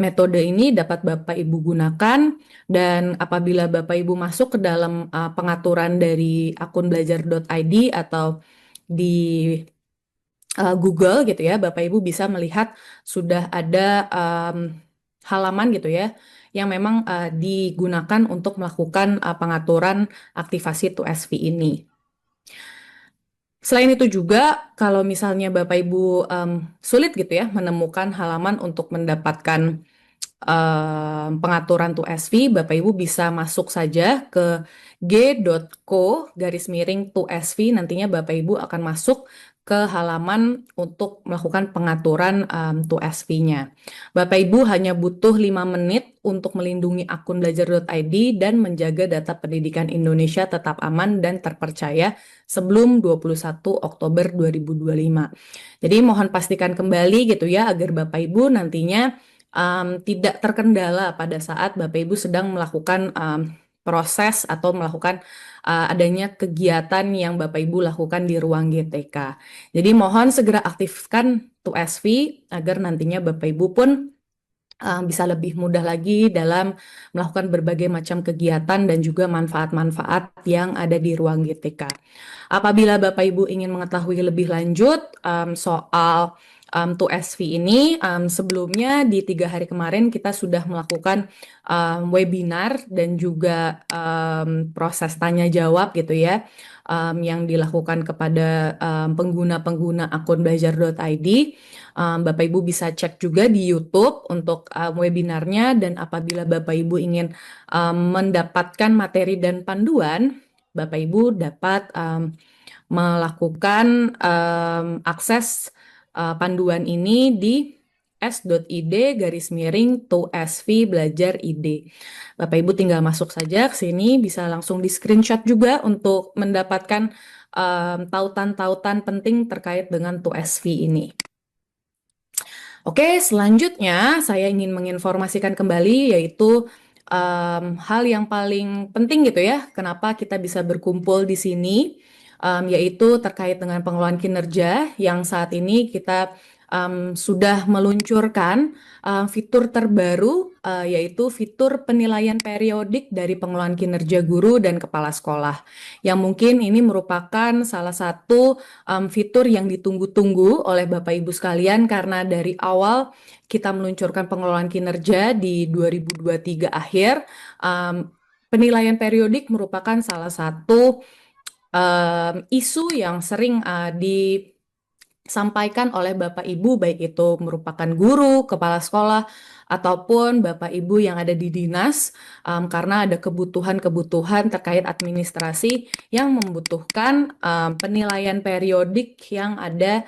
metode ini dapat Bapak Ibu gunakan, dan apabila Bapak Ibu masuk ke dalam pengaturan dari akun belajar.id atau di Google gitu ya, Bapak Ibu bisa melihat sudah ada halaman gitu ya, yang memang digunakan untuk melakukan pengaturan aktivasi 2SV ini. Selain itu juga, kalau misalnya Bapak Ibu sulit gitu ya menemukan halaman untuk mendapatkan pengaturan 2SV, Bapak Ibu bisa masuk saja ke g.co/2SV, nantinya Bapak Ibu akan masuk ke halaman untuk melakukan pengaturan 2SV-nya. Bapak Ibu hanya butuh 5 menit untuk melindungi akun belajar.id dan menjaga data pendidikan Indonesia tetap aman dan terpercaya sebelum 21 Oktober 2025. Jadi mohon pastikan kembali gitu ya, agar Bapak Ibu nantinya tidak terkendala pada saat Bapak Ibu sedang melakukan proses atau melakukan adanya kegiatan yang Bapak Ibu lakukan di ruang GTK. Jadi mohon segera aktifkan 2SV agar nantinya Bapak Ibu pun bisa lebih mudah lagi dalam melakukan berbagai macam kegiatan dan juga manfaat-manfaat yang ada di ruang GTK. Apabila Bapak Ibu ingin mengetahui lebih lanjut soal 2SV ini, sebelumnya di 3 hari kemarin kita sudah melakukan webinar dan juga proses tanya jawab gitu ya, yang dilakukan kepada pengguna-pengguna akun belajar.id. Bapak Ibu bisa cek juga di YouTube untuk webinarnya, dan apabila Bapak Ibu ingin mendapatkan materi dan panduan, Bapak Ibu dapat melakukan akses panduan ini di s.id/2SV belajar id. Bapak Ibu tinggal masuk saja ke sini, bisa langsung di screenshot juga untuk mendapatkan tautan-tautan penting terkait dengan 2SV ini. Oke, selanjutnya saya ingin menginformasikan kembali, yaitu hal yang paling penting gitu ya, kenapa kita bisa berkumpul di sini, yaitu terkait dengan pengelolaan kinerja yang saat ini kita sudah meluncurkan fitur terbaru, yaitu fitur penilaian periodik dari pengelolaan kinerja guru dan kepala sekolah, yang mungkin ini merupakan salah satu fitur yang ditunggu-tunggu oleh Bapak Ibu sekalian, karena dari awal kita meluncurkan pengelolaan kinerja di 2023 akhir, penilaian periodik merupakan salah satu isu yang sering disampaikan oleh Bapak Ibu, baik itu merupakan guru, kepala sekolah, ataupun Bapak Ibu yang ada di dinas, karena ada kebutuhan-kebutuhan terkait administrasi yang membutuhkan penilaian periodik yang ada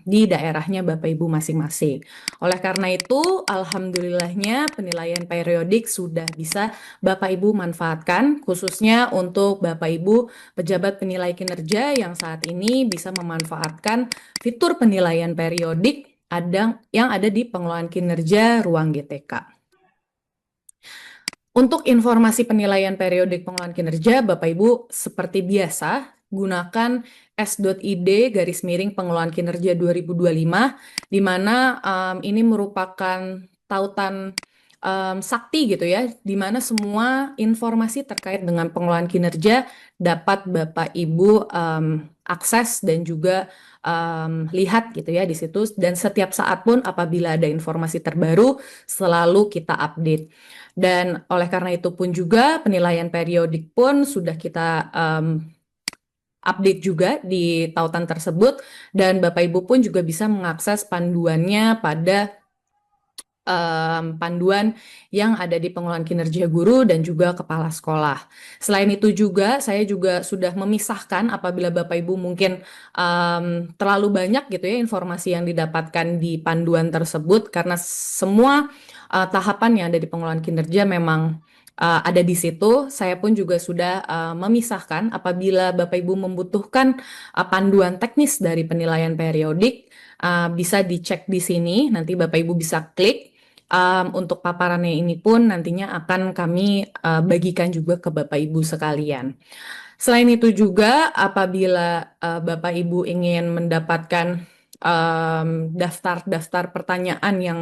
di daerahnya Bapak Ibu masing-masing. Oleh karena itu, alhamdulillahnya penilaian periodik sudah bisa Bapak Ibu manfaatkan, khususnya untuk Bapak Ibu pejabat penilai kinerja yang saat ini bisa memanfaatkan fitur penilaian periodik yang ada di pengelolaan kinerja ruang GTK. Untuk informasi penilaian periodik pengelolaan kinerja, Bapak Ibu seperti biasa gunakan s.id pengelolaan kinerja 2025, di mana ini merupakan tautan sakti gitu ya, di mana semua informasi terkait dengan pengelolaan kinerja dapat Bapak Ibu akses dan juga lihat gitu ya di situ. Dan setiap saat pun apabila ada informasi terbaru selalu kita update. Dan oleh karena itu pun juga penilaian periodik pun sudah kita update juga di tautan tersebut, dan Bapak Ibu pun juga bisa mengakses panduannya pada panduan yang ada di pengelolaan kinerja guru dan juga kepala sekolah. Selain itu juga saya juga sudah memisahkan apabila Bapak Ibu mungkin terlalu banyak gitu ya informasi yang didapatkan di panduan tersebut, karena semua tahapan yang ada di pengelolaan kinerja memang ada di situ. Saya pun juga sudah memisahkan apabila Bapak Ibu membutuhkan panduan teknis dari penilaian periodik, bisa dicek di sini. Nanti Bapak Ibu bisa klik. Untuk paparannya ini pun nantinya akan kami bagikan juga ke Bapak Ibu sekalian. Selain itu juga apabila Bapak Ibu ingin mendapatkan daftar-daftar pertanyaan yang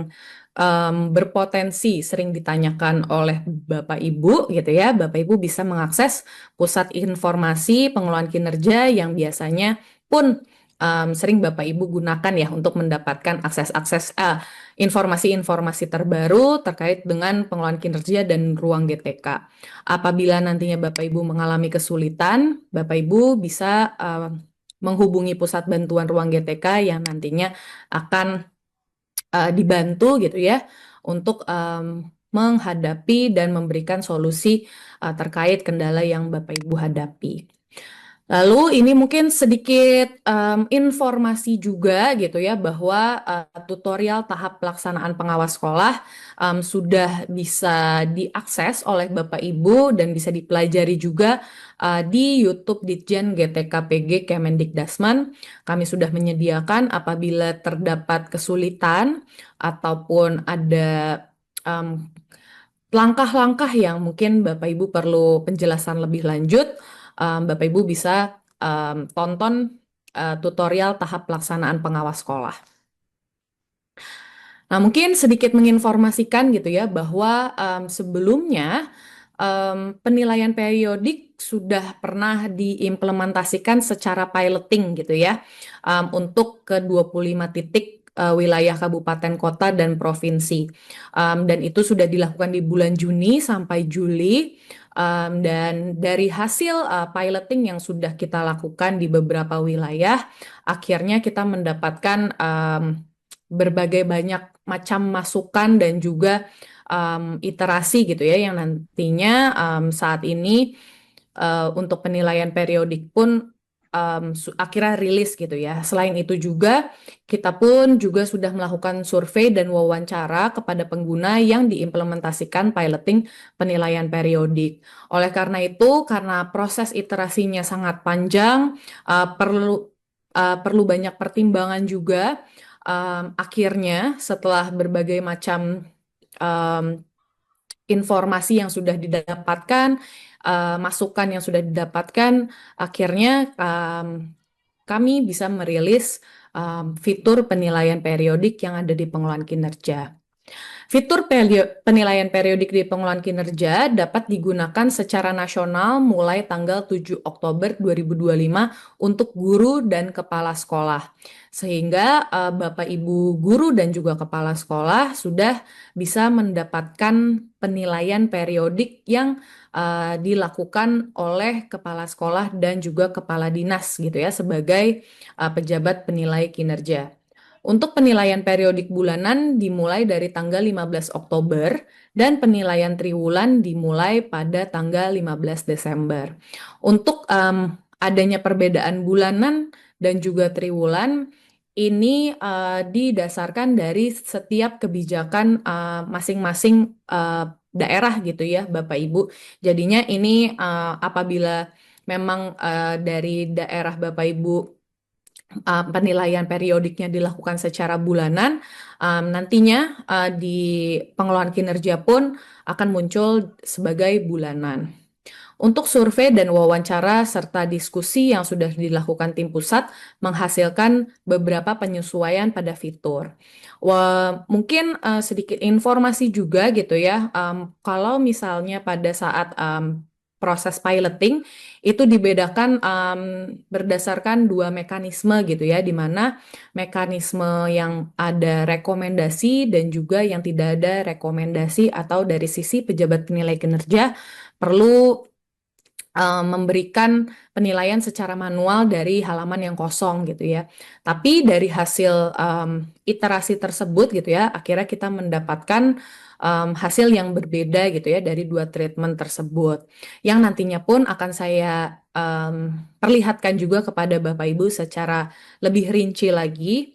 berpotensi sering ditanyakan oleh Bapak Ibu gitu ya, Bapak Ibu bisa mengakses pusat informasi pengelolaan kinerja yang biasanya pun sering Bapak Ibu gunakan ya untuk mendapatkan akses-akses informasi-informasi terbaru terkait dengan pengelolaan kinerja dan ruang GTK. Apabila nantinya Bapak Ibu mengalami kesulitan, Bapak Ibu bisa menghubungi pusat bantuan ruang GTK yang nantinya akan dibantu gitu ya untuk menghadapi dan memberikan solusi terkait kendala yang Bapak Ibu hadapi. Lalu ini mungkin sedikit informasi juga gitu ya, bahwa tutorial tahap pelaksanaan pengawas sekolah sudah bisa diakses oleh Bapak Ibu dan bisa dipelajari juga di YouTube Ditjen GTKPG Kemendikdasmen. Kami sudah menyediakan apabila terdapat kesulitan ataupun ada langkah-langkah yang mungkin Bapak Ibu perlu penjelasan lebih lanjut, Bapak Ibu bisa tonton tutorial tahap pelaksanaan pengawas sekolah. Nah, mungkin sedikit menginformasikan gitu ya, bahwa sebelumnya penilaian periodik sudah pernah diimplementasikan secara piloting gitu ya, untuk ke 25 titik wilayah kabupaten, kota, dan provinsi. Dan itu sudah dilakukan di bulan Juni sampai Juli. Dan dari hasil piloting yang sudah kita lakukan di beberapa wilayah, akhirnya kita mendapatkan berbagai banyak macam masukan dan juga iterasi gitu ya, yang nantinya saat ini untuk penilaian periodik pun akhirnya rilis gitu ya. Selain itu juga kita pun juga sudah melakukan survei dan wawancara kepada pengguna yang diimplementasikan piloting penilaian periodik. Oleh karena itu, karena proses iterasinya sangat panjang, perlu banyak pertimbangan juga. Akhirnya setelah berbagai macam informasi yang sudah didapatkan, masukan yang sudah didapatkan, akhirnya kami bisa merilis fitur penilaian periodik yang ada di pengelolaan kinerja. Fitur penilaian periodik di pengelolaan kinerja dapat digunakan secara nasional mulai tanggal 7 Oktober 2025 untuk guru dan kepala sekolah. Sehingga Bapak Ibu guru dan juga kepala sekolah sudah bisa mendapatkan penilaian periodik yang dilakukan oleh kepala sekolah dan juga kepala dinas gitu ya, sebagai pejabat penilai kinerja. Untuk penilaian periodik bulanan dimulai dari tanggal 15 Oktober dan penilaian triwulan dimulai pada tanggal 15 Desember. Untuk adanya perbedaan bulanan dan juga triwulan ini didasarkan dari setiap kebijakan masing-masing daerah gitu ya Bapak Ibu. Jadinya ini apabila memang dari daerah Bapak Ibu penilaian periodiknya dilakukan secara bulanan, nantinya di pengelolaan kinerja pun akan muncul sebagai bulanan. Untuk survei dan wawancara serta diskusi yang sudah dilakukan tim pusat menghasilkan beberapa penyesuaian pada fitur. Mungkin sedikit informasi juga gitu ya, kalau misalnya pada saat proses piloting itu dibedakan berdasarkan dua mekanisme gitu ya, di mana mekanisme yang ada rekomendasi dan juga yang tidak ada rekomendasi atau dari sisi pejabat penilai kinerja perlu memberikan penilaian secara manual dari halaman yang kosong gitu ya. Tapi dari hasil iterasi tersebut gitu ya, akhirnya kita mendapatkan hasil yang berbeda gitu ya dari dua treatment tersebut. Yang nantinya pun akan saya perlihatkan juga kepada Bapak Ibu secara lebih rinci lagi.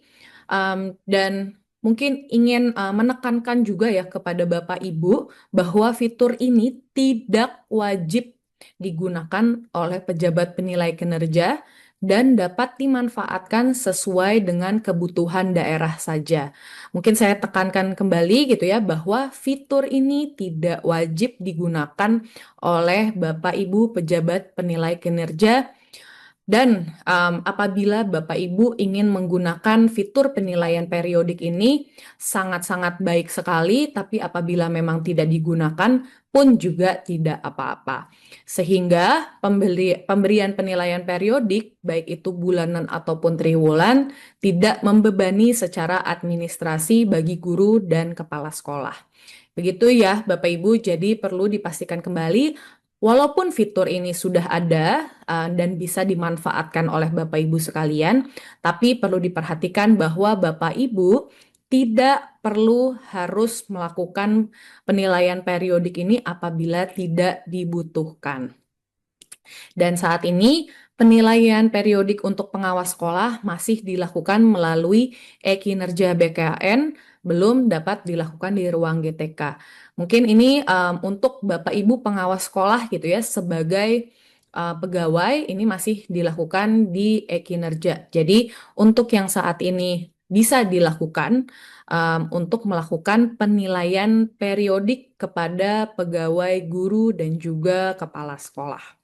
Dan mungkin ingin menekankan juga ya kepada Bapak Ibu bahwa fitur ini tidak wajib digunakan oleh pejabat penilai kinerja dan dapat dimanfaatkan sesuai dengan kebutuhan daerah saja. Mungkin saya tekankan kembali gitu ya bahwa fitur ini tidak wajib digunakan oleh Bapak Ibu pejabat penilai kinerja. Dan apabila Bapak Ibu ingin menggunakan fitur penilaian periodik ini sangat-sangat baik sekali, tapi apabila memang tidak digunakan pun juga tidak apa-apa. Sehingga pemberian penilaian periodik, baik itu bulanan ataupun triwulan, tidak membebani secara administrasi bagi guru dan kepala sekolah. Begitu ya Bapak Ibu, jadi perlu dipastikan kembali walaupun fitur ini sudah ada dan bisa dimanfaatkan oleh Bapak Ibu sekalian, tapi perlu diperhatikan bahwa Bapak Ibu tidak perlu harus melakukan penilaian periodik ini apabila tidak dibutuhkan. Dan saat ini penilaian periodik untuk pengawas sekolah masih dilakukan melalui e-kinerja BKN, belum dapat dilakukan di ruang GTK. Mungkin ini untuk Bapak Ibu pengawas sekolah gitu ya, sebagai pegawai ini masih dilakukan di e-kinerja. Jadi untuk yang saat ini bisa dilakukan untuk melakukan penilaian periodik kepada pegawai guru dan juga kepala sekolah.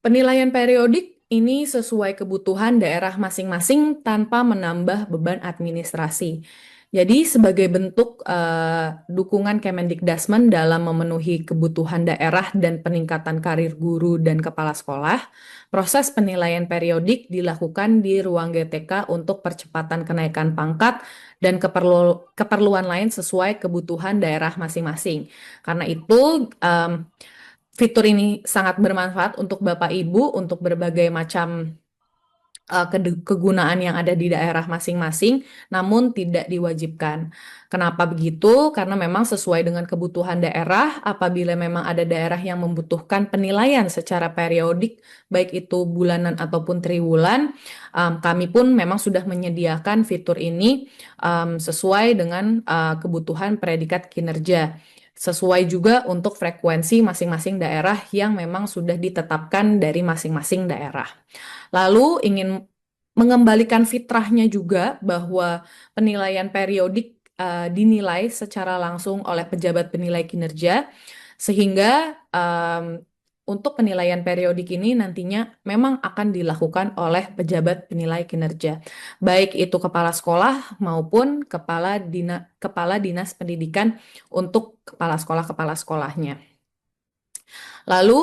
Penilaian periodik ini sesuai kebutuhan daerah masing-masing tanpa menambah beban administrasi. Jadi sebagai bentuk dukungan Kemendikdasmen dalam memenuhi kebutuhan daerah dan peningkatan karir guru dan kepala sekolah, proses penilaian periodik dilakukan di ruang GTK untuk percepatan kenaikan pangkat dan keperluan lain sesuai kebutuhan daerah masing-masing. Karena itu fitur ini sangat bermanfaat untuk Bapak Ibu untuk berbagai macam kegunaan yang ada di daerah masing-masing, namun tidak diwajibkan. Kenapa begitu? Karena memang sesuai dengan kebutuhan daerah, apabila memang ada daerah yang membutuhkan penilaian secara periodik, baik itu bulanan ataupun triwulan, kami pun memang sudah menyediakan fitur ini sesuai dengan kebutuhan predikat kinerja. Sesuai juga untuk frekuensi masing-masing daerah yang memang sudah ditetapkan dari masing-masing daerah. Lalu ingin mengembalikan fitrahnya juga bahwa penilaian periodik dinilai secara langsung oleh pejabat penilai kinerja, sehingga untuk penilaian periodik ini nantinya memang akan dilakukan oleh pejabat penilai kinerja, baik itu kepala sekolah maupun kepala dinas pendidikan untuk kepala sekolah-kepala-sekolahnya. Lalu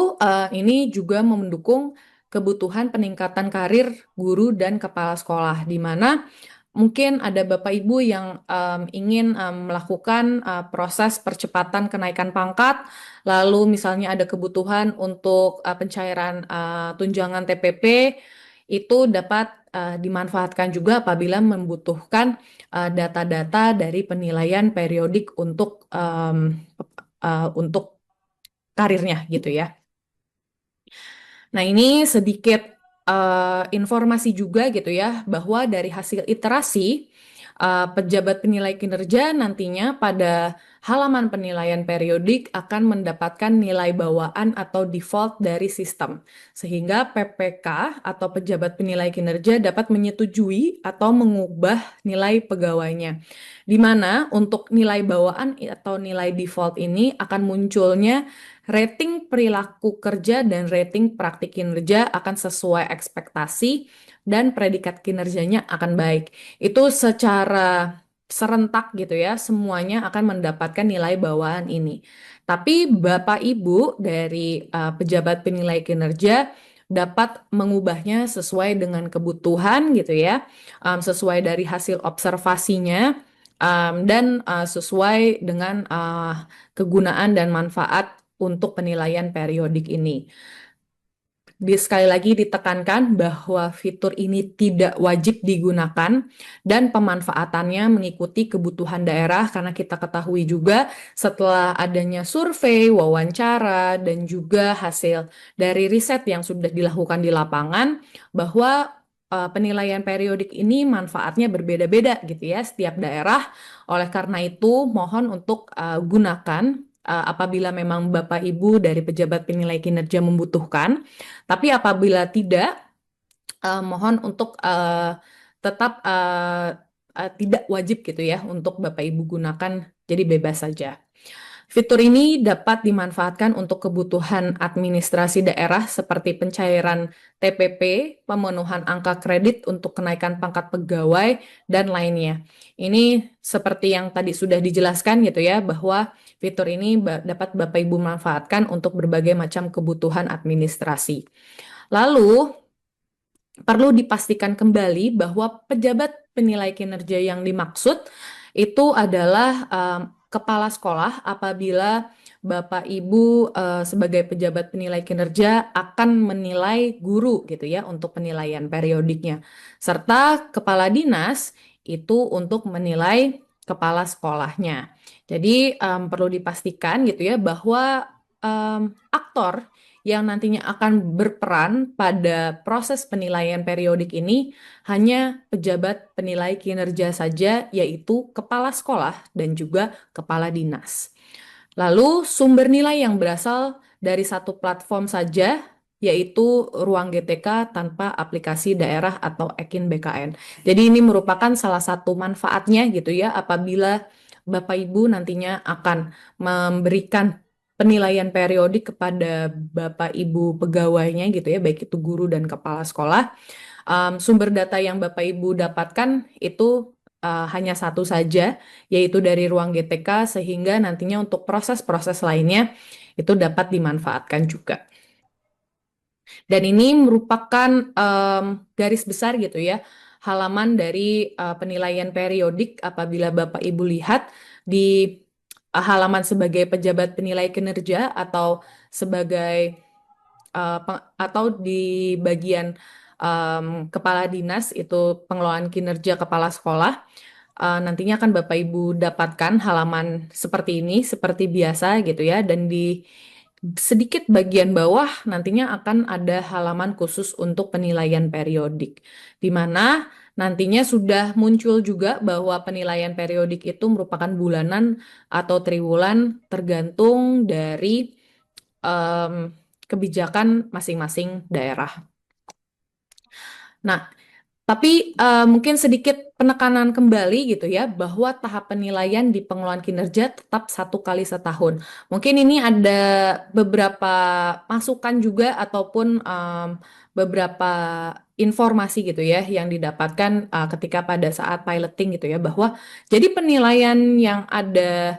ini juga mendukung kebutuhan peningkatan karir guru dan kepala sekolah, di mana mungkin ada Bapak Ibu yang ingin melakukan proses percepatan kenaikan pangkat, lalu misalnya ada kebutuhan untuk pencairan tunjangan TPP, itu dapat dimanfaatkan juga apabila membutuhkan data-data dari penilaian periodik untuk karirnya gitu ya. Nah, ini sedikit informasi juga gitu ya, bahwa dari hasil iterasi pejabat penilai kinerja nantinya pada halaman penilaian periodik akan mendapatkan nilai bawaan atau default dari sistem. Sehingga PPK atau pejabat penilai kinerja dapat menyetujui atau mengubah nilai pegawainya. Di mana untuk nilai bawaan atau nilai default ini akan munculnya rating perilaku kerja dan rating praktik kinerja akan sesuai ekspektasi dan predikat kinerjanya akan baik. Itu secara serentak gitu ya, semuanya akan mendapatkan nilai bawaan ini. Tapi Bapak Ibu dari pejabat penilai kinerja dapat mengubahnya sesuai dengan kebutuhan gitu ya, sesuai dari hasil observasinya, dan sesuai dengan kegunaan dan manfaat untuk penilaian periodik ini. Sekali lagi ditekankan bahwa fitur ini tidak wajib digunakan dan pemanfaatannya mengikuti kebutuhan daerah karena kita ketahui juga setelah adanya survei, wawancara, dan juga hasil dari riset yang sudah dilakukan di lapangan bahwa penilaian periodik ini manfaatnya berbeda-beda gitu ya setiap daerah. Oleh karena itu mohon untuk gunakan apabila memang Bapak Ibu dari pejabat penilai kinerja membutuhkan. Tapi apabila tidak, mohon untuk tetap tidak wajib gitu ya untuk Bapak Ibu gunakan, jadi bebas saja. Fitur ini dapat dimanfaatkan untuk kebutuhan administrasi daerah seperti pencairan TPP, pemenuhan angka kredit untuk kenaikan pangkat pegawai, dan lainnya. Ini seperti yang tadi sudah dijelaskan gitu ya, bahwa fitur ini dapat Bapak Ibu manfaatkan untuk berbagai macam kebutuhan administrasi. Lalu, perlu dipastikan kembali bahwa pejabat penilai kinerja yang dimaksud itu adalah kepala sekolah apabila Bapak Ibu sebagai pejabat penilai kinerja akan menilai guru gitu ya untuk penilaian periodiknya. Serta kepala dinas itu untuk menilai kepala sekolahnya. Jadi perlu dipastikan gitu ya bahwa aktor yang nantinya akan berperan pada proses penilaian periodik ini hanya pejabat penilai kinerja saja, yaitu kepala sekolah dan juga kepala dinas. Lalu sumber nilai yang berasal dari satu platform saja, yaitu Ruang GTK tanpa aplikasi daerah atau Ekin BKN. Jadi ini merupakan salah satu manfaatnya gitu ya apabila Bapak Ibu nantinya akan memberikan penilaian periodik kepada Bapak Ibu pegawainya gitu ya, baik itu guru dan kepala sekolah. Sumber data yang Bapak Ibu dapatkan itu hanya satu saja, yaitu dari Ruang GTK, sehingga nantinya untuk proses-proses lainnya itu dapat dimanfaatkan juga. Dan ini merupakan garis besar gitu ya, halaman dari penilaian periodik apabila Bapak Ibu lihat di halaman sebagai pejabat penilai kinerja atau sebagai atau di bagian kepala dinas itu pengelolaan kinerja kepala sekolah. Nantinya akan Bapak Ibu dapatkan halaman seperti ini, seperti biasa gitu ya, dan di sedikit bagian bawah nantinya akan ada halaman khusus untuk penilaian periodik, di mana nantinya sudah muncul juga bahwa penilaian periodik itu merupakan bulanan atau triwulan tergantung dari kebijakan masing-masing daerah. Nah, tapi mungkin sedikit penekanan kembali gitu ya, bahwa tahap penilaian di pengelolaan kinerja tetap 1 kali setahun. Mungkin ini ada beberapa masukan juga ataupun beberapa informasi gitu ya yang didapatkan ketika pada saat piloting gitu ya, bahwa jadi penilaian yang ada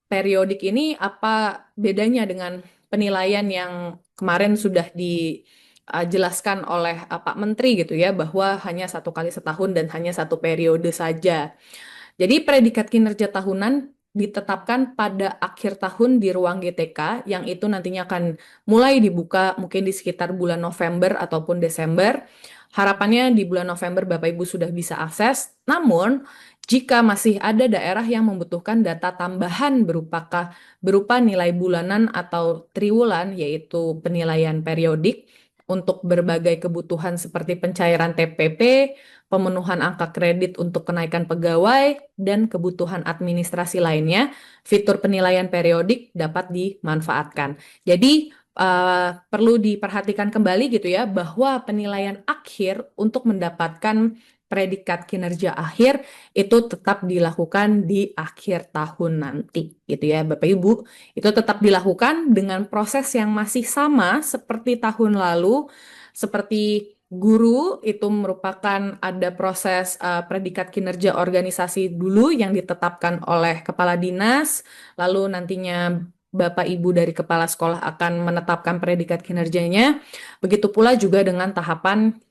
periodik ini apa bedanya dengan penilaian yang kemarin sudah dijelaskan oleh Pak Menteri gitu ya, bahwa hanya 1 kali setahun dan hanya 1 periode saja. Jadi predikat kinerja tahunan ditetapkan pada akhir tahun di Ruang GTK, yang itu nantinya akan mulai dibuka mungkin di sekitar bulan November ataupun Desember. Harapannya di bulan November Bapak Ibu sudah bisa akses. Namun, jika masih ada daerah yang membutuhkan data tambahan berupa nilai bulanan atau triwulan, yaitu penilaian periodik, untuk berbagai kebutuhan seperti pencairan TPP, pemenuhan angka kredit untuk kenaikan pegawai, dan kebutuhan administrasi lainnya, fitur penilaian periodik dapat dimanfaatkan. Jadi, perlu diperhatikan kembali gitu ya, bahwa penilaian akhir untuk mendapatkan predikat kinerja akhir itu tetap dilakukan di akhir tahun nanti gitu ya Bapak Ibu. Itu tetap dilakukan dengan proses yang masih sama seperti tahun lalu, seperti guru itu merupakan ada proses predikat kinerja organisasi dulu yang ditetapkan oleh kepala dinas, lalu nantinya Bapak Ibu dari kepala sekolah akan menetapkan predikat kinerjanya. Begitu pula juga dengan tahapan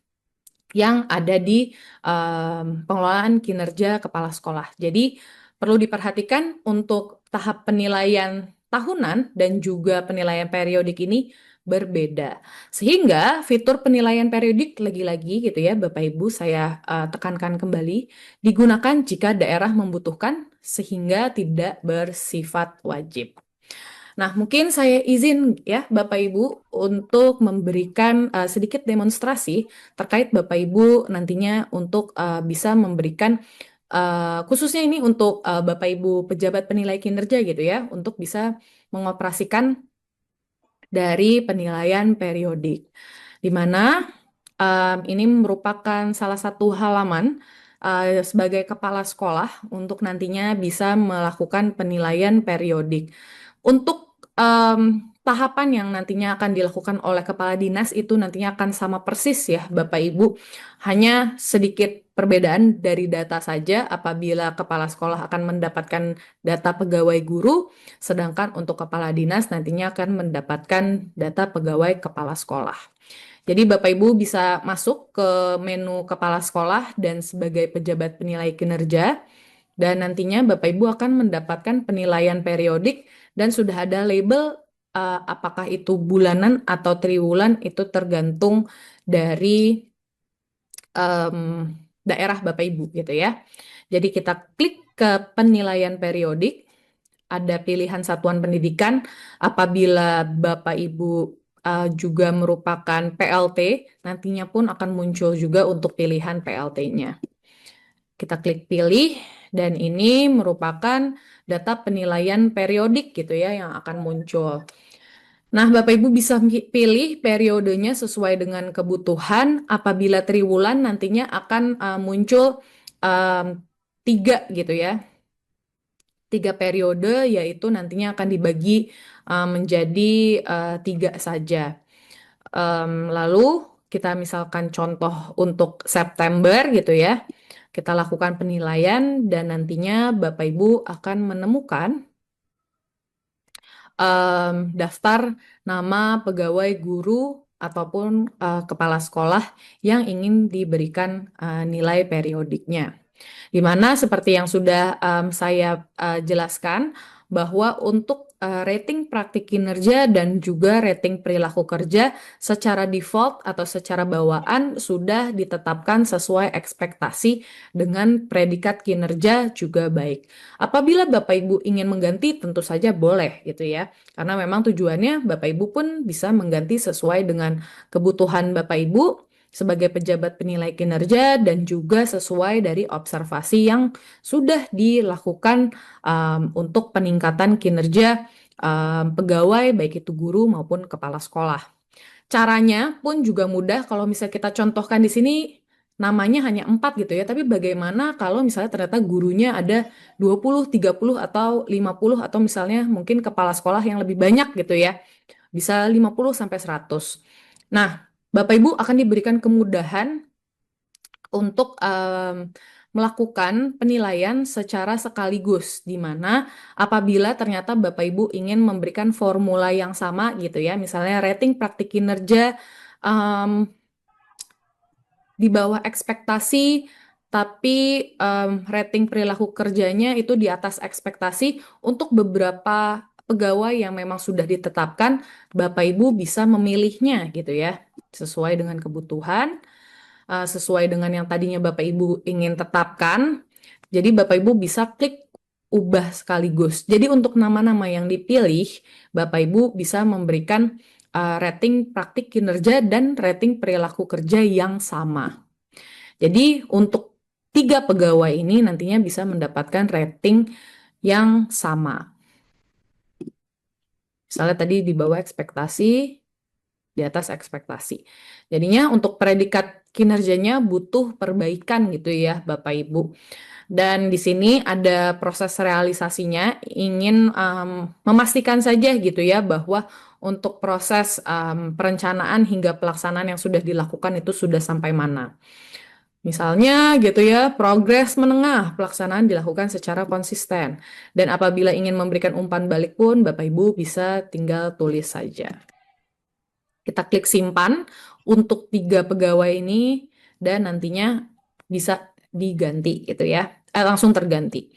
yang ada di pengelolaan kinerja kepala sekolah. Jadi perlu diperhatikan untuk tahap penilaian tahunan dan juga penilaian periodik ini berbeda. Sehingga fitur penilaian periodik lagi-lagi gitu ya Bapak Ibu saya tekankan kembali digunakan jika daerah membutuhkan sehingga tidak bersifat wajib. Nah, mungkin saya izin ya Bapak Ibu untuk memberikan sedikit demonstrasi terkait Bapak Ibu nantinya untuk bisa memberikan khususnya ini untuk Bapak Ibu pejabat penilai kinerja gitu ya, untuk bisa mengoperasikan dari penilaian periodik. Di mana ini merupakan salah satu halaman sebagai kepala sekolah untuk nantinya bisa melakukan penilaian periodik. Untuk tahapan yang nantinya akan dilakukan oleh kepala dinas itu nantinya akan sama persis ya Bapak Ibu. Hanya sedikit perbedaan dari data saja apabila kepala sekolah akan mendapatkan data pegawai guru, sedangkan untuk kepala dinas nantinya akan mendapatkan data pegawai kepala sekolah. Jadi Bapak Ibu bisa masuk ke menu kepala sekolah dan sebagai pejabat penilai kinerja. Dan nantinya Bapak Ibu akan mendapatkan penilaian periodik dan sudah ada label apakah itu bulanan atau triwulan itu tergantung dari daerah Bapak Ibu gitu ya. Jadi kita klik ke penilaian periodik, ada pilihan satuan pendidikan. Apabila Bapak Ibu juga merupakan PLT, nantinya pun akan muncul juga untuk pilihan PLT-nya. Kita klik pilih dan ini merupakan data penilaian periodik gitu ya yang akan muncul. Nah, Bapak Ibu bisa pilih periodenya sesuai dengan kebutuhan. Apabila triwulan nantinya akan muncul 3 gitu ya. 3 periode yaitu nantinya akan dibagi menjadi 3 saja. Lalu kita misalkan contoh untuk September gitu ya. Kita lakukan penilaian dan nantinya Bapak Ibu akan menemukan daftar nama pegawai guru ataupun kepala sekolah yang ingin diberikan nilai periodiknya. Di mana seperti yang sudah saya jelaskan bahwa untuk rating praktik kinerja dan juga rating perilaku kerja secara default atau secara bawaan sudah ditetapkan sesuai ekspektasi dengan predikat kinerja juga baik. Apabila Bapak Ibu ingin mengganti tentu saja boleh gitu ya. Karena memang tujuannya Bapak Ibu pun bisa mengganti sesuai dengan kebutuhan Bapak Ibu sebagai pejabat penilai kinerja dan juga sesuai dari observasi yang sudah dilakukan untuk peningkatan kinerja pegawai baik itu guru maupun kepala sekolah. Caranya pun juga mudah kalau misalnya kita contohkan di sini namanya hanya 4 gitu ya, tapi bagaimana kalau misalnya ternyata gurunya ada 20, 30 atau 50 atau misalnya mungkin kepala sekolah yang lebih banyak gitu ya. Bisa 50 sampai 100. Nah, Bapak Ibu akan diberikan kemudahan untuk melakukan penilaian secara sekaligus, di mana apabila ternyata Bapak Ibu ingin memberikan formula yang sama gitu ya, misalnya rating praktik kinerja di bawah ekspektasi, tapi rating perilaku kerjanya itu di atas ekspektasi untuk beberapa pegawai yang memang sudah ditetapkan, Bapak Ibu bisa memilihnya gitu ya, sesuai dengan kebutuhan, sesuai dengan yang tadinya Bapak Ibu ingin tetapkan. Jadi Bapak Ibu bisa klik ubah sekaligus. Jadi untuk nama-nama yang dipilih, Bapak Ibu bisa memberikan rating praktik kinerja dan rating perilaku kerja yang sama. Jadi untuk 3 pegawai ini nantinya bisa mendapatkan rating yang sama. Misalnya tadi di bawah ekspektasi, di atas ekspektasi. Jadinya untuk predikat kinerjanya butuh perbaikan gitu ya Bapak Ibu. Dan di sini ada proses realisasinya, ingin memastikan saja gitu ya bahwa untuk proses perencanaan hingga pelaksanaan yang sudah dilakukan itu sudah sampai mana. Misalnya gitu ya, progres menengah pelaksanaan dilakukan secara konsisten. Dan apabila ingin memberikan umpan balik pun, Bapak Ibu bisa tinggal tulis saja. Kita klik simpan untuk 3 pegawai ini dan nantinya bisa diganti gitu ya, langsung terganti.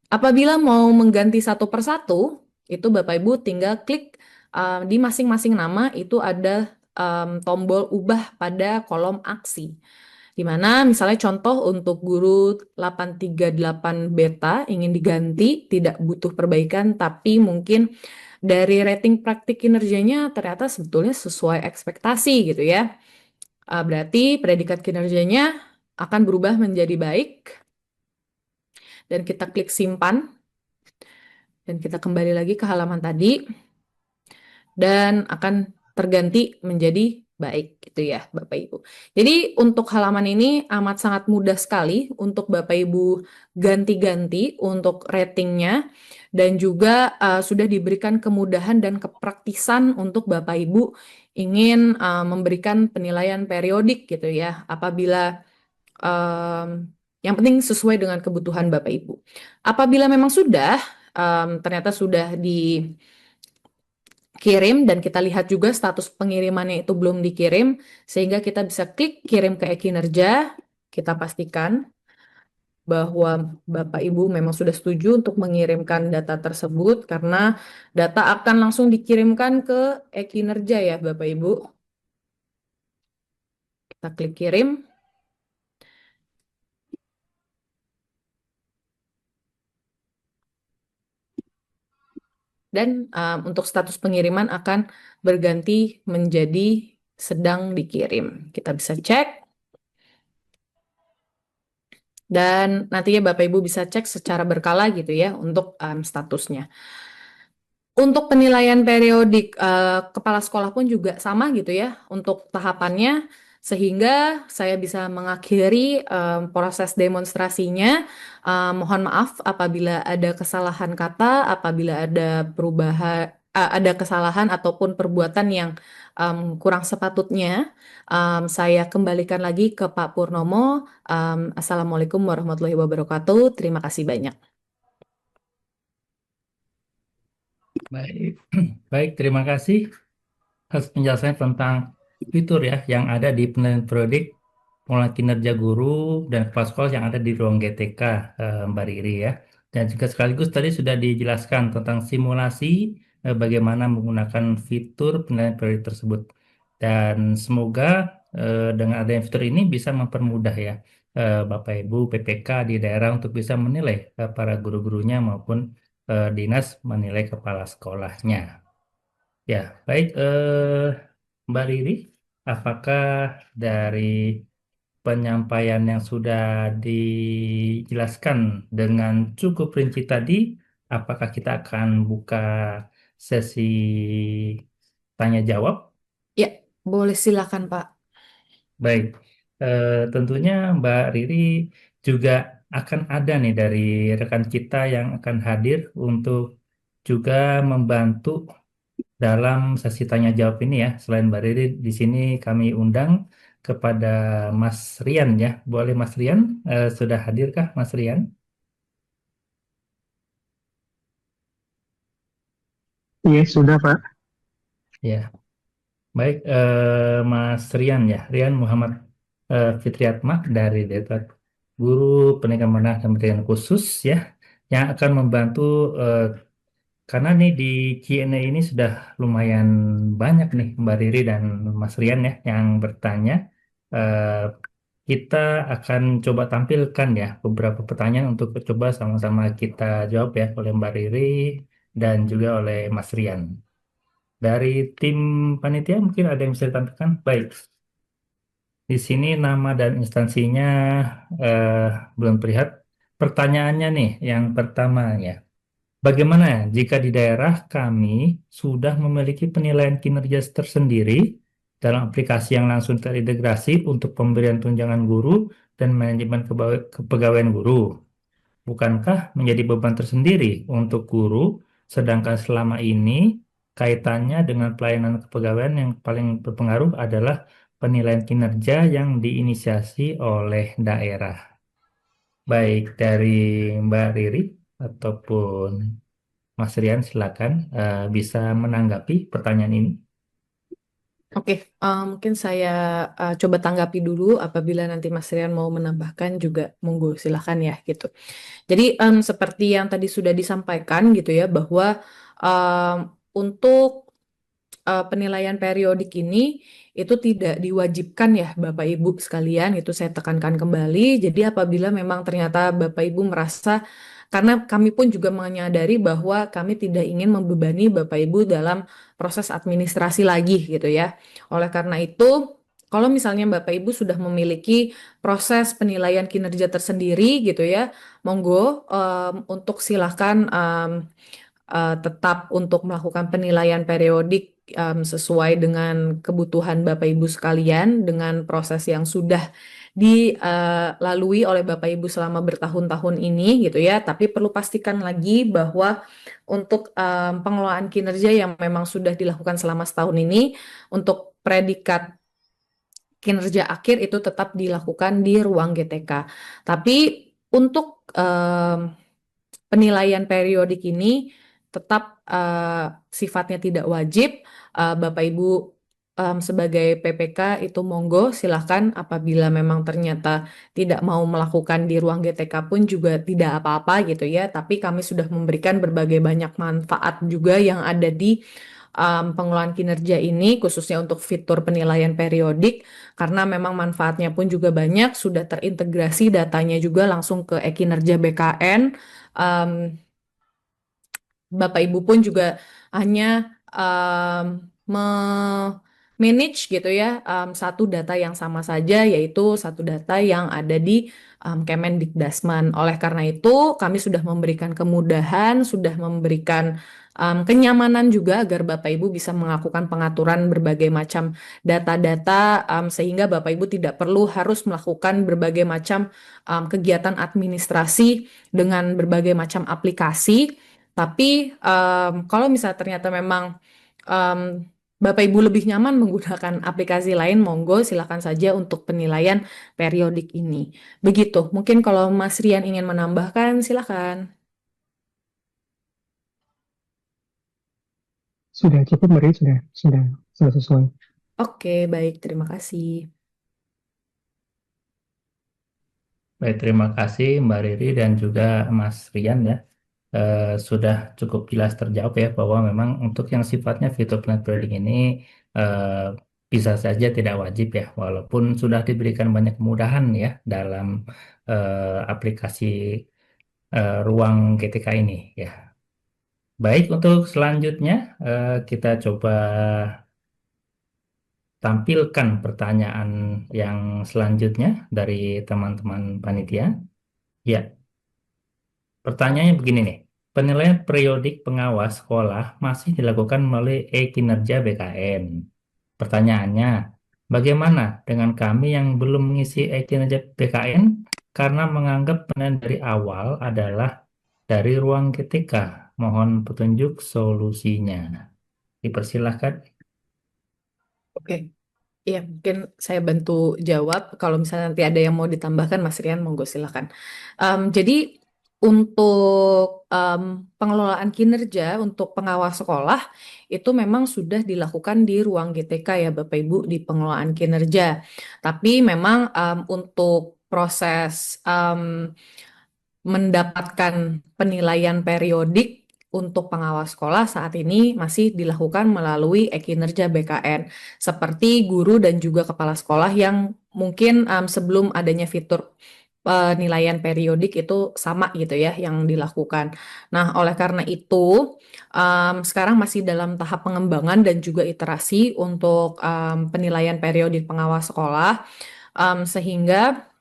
Apabila mau mengganti satu persatu, itu Bapak Ibu tinggal klik di masing-masing nama itu ada tombol ubah pada kolom aksi. Di mana misalnya contoh untuk guru 838 beta ingin diganti, tidak butuh perbaikan, tapi mungkin dari rating praktik kinerjanya ternyata sebetulnya sesuai ekspektasi gitu ya. Berarti predikat kinerjanya akan berubah menjadi baik. Dan kita klik simpan. Dan kita kembali lagi ke halaman tadi. Dan akan terganti menjadi baik gitu ya Bapak Ibu. Jadi untuk halaman ini amat sangat mudah sekali untuk Bapak Ibu ganti-ganti untuk ratingnya dan juga sudah diberikan kemudahan dan kepraktisan untuk Bapak Ibu ingin memberikan penilaian periodik gitu ya apabila yang penting sesuai dengan kebutuhan Bapak Ibu. Apabila memang sudah ternyata sudah kirim dan kita lihat juga status pengirimannya itu belum dikirim sehingga kita bisa klik kirim ke e-kinerja, kita pastikan bahwa Bapak Ibu memang sudah setuju untuk mengirimkan data tersebut karena data akan langsung dikirimkan ke e-kinerja ya Bapak Ibu. Kita klik kirim. Dan untuk status pengiriman akan berganti menjadi sedang dikirim. Kita bisa cek. Dan nantinya Bapak Ibu bisa cek secara berkala gitu ya untuk statusnya. Untuk penilaian periodik kepala sekolah pun juga sama gitu ya untuk tahapannya sehingga saya bisa mengakhiri proses demonstrasinya. Mohon maaf apabila ada kesalahan kata, apabila ada perubahan, ada kesalahan ataupun perbuatan yang kurang sepatutnya. Saya kembalikan lagi ke Pak Purnomo. Assalamualaikum warahmatullahi wabarakatuh. Terima kasih banyak. Baik, baik, terima kasih atas penjelasannya tentang fitur ya yang ada di penilaian periodik pengelolaan kinerja guru dan kepala sekolah yang ada di ruang GTK, Mbak Riri ya. Dan juga sekaligus tadi sudah dijelaskan tentang simulasi bagaimana menggunakan fitur penilaian periodik tersebut. Dan semoga dengan adanya fitur ini bisa mempermudah ya Bapak Ibu PPK di daerah untuk bisa menilai para guru-gurunya maupun dinas menilai kepala sekolahnya. Ya, baik Mbak Riri, apakah dari penyampaian yang sudah dijelaskan dengan cukup rinci tadi, apakah kita akan buka sesi tanya jawab? Ya, boleh silakan Pak. Baik, tentunya Mbak Riri juga akan ada nih dari rekan kita yang akan hadir untuk juga membantu dalam sesi tanya jawab ini ya. Selain Mbak Riri, di sini kami undang kepada Mas Rian ya. Boleh Mas Rian, sudah hadirkah Mas Rian? Iya, sudah, Pak. Ya, baik Mas Rian ya. Rian Muhammad Fitriatmah dari Direktorat Guru Pendidikan Menengah dan Pendidikan Khusus ya, yang akan membantu karena nih di Q&A ini sudah lumayan banyak nih Mbak Riri dan Mas Rian ya yang bertanya. Eh, kita akan coba tampilkan ya beberapa pertanyaan untuk coba sama-sama kita jawab ya oleh Mbak Riri dan juga oleh Mas Rian. Dari tim panitia mungkin ada yang bisa ditampilkan? Baik, di sini nama dan instansinya belum terlihat. Pertanyaannya nih, yang pertama ya. Bagaimana jika di daerah kami sudah memiliki penilaian kinerja tersendiri dalam aplikasi yang langsung terintegrasi untuk pemberian tunjangan guru dan manajemen kepegawaian guru? Bukankah menjadi beban tersendiri untuk guru, sedangkan selama ini kaitannya dengan pelayanan kepegawaian yang paling berpengaruh adalah penilaian kinerja yang diinisiasi oleh daerah. Baik dari Mbak Riri ataupun Mas Rian, silakan bisa menanggapi pertanyaan ini. Oke, mungkin saya coba tanggapi dulu. Apabila nanti Mas Rian mau menambahkan juga, monggo silahkan ya gitu. Jadi seperti yang tadi sudah disampaikan gitu ya, bahwa untuk penilaian periodik ini itu tidak diwajibkan ya Bapak Ibu sekalian, itu saya tekankan kembali. Jadi apabila memang ternyata Bapak Ibu merasa, karena kami pun juga menyadari bahwa kami tidak ingin membebani Bapak Ibu dalam proses administrasi lagi gitu ya. Oleh karena itu, kalau misalnya Bapak Ibu sudah memiliki proses penilaian kinerja tersendiri gitu ya, monggo untuk silahkan tetap untuk melakukan penilaian periodik sesuai dengan kebutuhan Bapak Ibu sekalian dengan proses yang sudah dilalui oleh Bapak Ibu selama bertahun-tahun ini gitu ya. Tapi perlu pastikan lagi bahwa untuk pengelolaan kinerja yang memang sudah dilakukan selama setahun ini, untuk predikat kinerja akhir itu tetap dilakukan di ruang GTK. Tapi untuk penilaian periodik ini tetap sifatnya tidak wajib. Bapak Ibu sebagai PPK itu monggo silahkan, apabila memang ternyata tidak mau melakukan di ruang GTK pun juga tidak apa-apa gitu ya. Tapi kami sudah memberikan berbagai banyak manfaat juga yang ada di pengelolaan kinerja ini, khususnya untuk fitur penilaian periodik, karena memang manfaatnya pun juga banyak, sudah terintegrasi datanya juga langsung ke e-kinerja BKN. Bapak Ibu pun juga hanya manage gitu ya satu data yang sama saja, yaitu satu data yang ada di Kemendikbudrismen. Oleh karena itu kami sudah memberikan kemudahan, sudah memberikan kenyamanan juga agar Bapak Ibu bisa melakukan pengaturan berbagai macam data-data, sehingga Bapak Ibu tidak perlu harus melakukan berbagai macam kegiatan administrasi dengan berbagai macam aplikasi. Tapi kalau misalnya ternyata memang Bapak Ibu lebih nyaman menggunakan aplikasi lain, monggo silakan saja untuk penilaian periodik ini. Begitu. Mungkin kalau Mas Rian ingin menambahkan, silakan. Sudah cukup, Mbak, sudah sesuai. Oke, baik. Terima kasih. Baik, terima kasih Mbak Riri dan juga Mas Rian ya. Sudah cukup jelas terjawab ya bahwa memang untuk yang sifatnya fitur plan trading ini bisa saja tidak wajib ya, walaupun sudah diberikan banyak kemudahan ya dalam aplikasi ruang GTK ini ya. Baik, untuk selanjutnya kita coba tampilkan pertanyaan yang selanjutnya dari teman-teman panitia. Ya, pertanyaannya begini nih. Penilaian periodik pengawas sekolah masih dilakukan melalui e-kinerja BKN. Pertanyaannya, bagaimana dengan kami yang belum mengisi e-kinerja BKN karena menganggap penilaian dari awal adalah dari ruang GTK? Mohon petunjuk solusinya. Dipersilahkan. Oke. Iya, mungkin saya bantu jawab. Kalau misalnya nanti ada yang mau ditambahkan, Mas Rian, monggo silakan. Jadi untuk pengelolaan kinerja untuk pengawas sekolah itu memang sudah dilakukan di ruang GTK ya Bapak Ibu, di pengelolaan kinerja. Tapi memang untuk proses mendapatkan penilaian periodik untuk pengawas sekolah saat ini masih dilakukan melalui e-kinerja BKN, seperti guru dan juga kepala sekolah yang mungkin sebelum adanya fitur penilaian periodik itu sama gitu ya yang dilakukan. Nah, oleh karena itu sekarang masih dalam tahap pengembangan dan juga iterasi untuk penilaian periodik pengawas sekolah, sehingga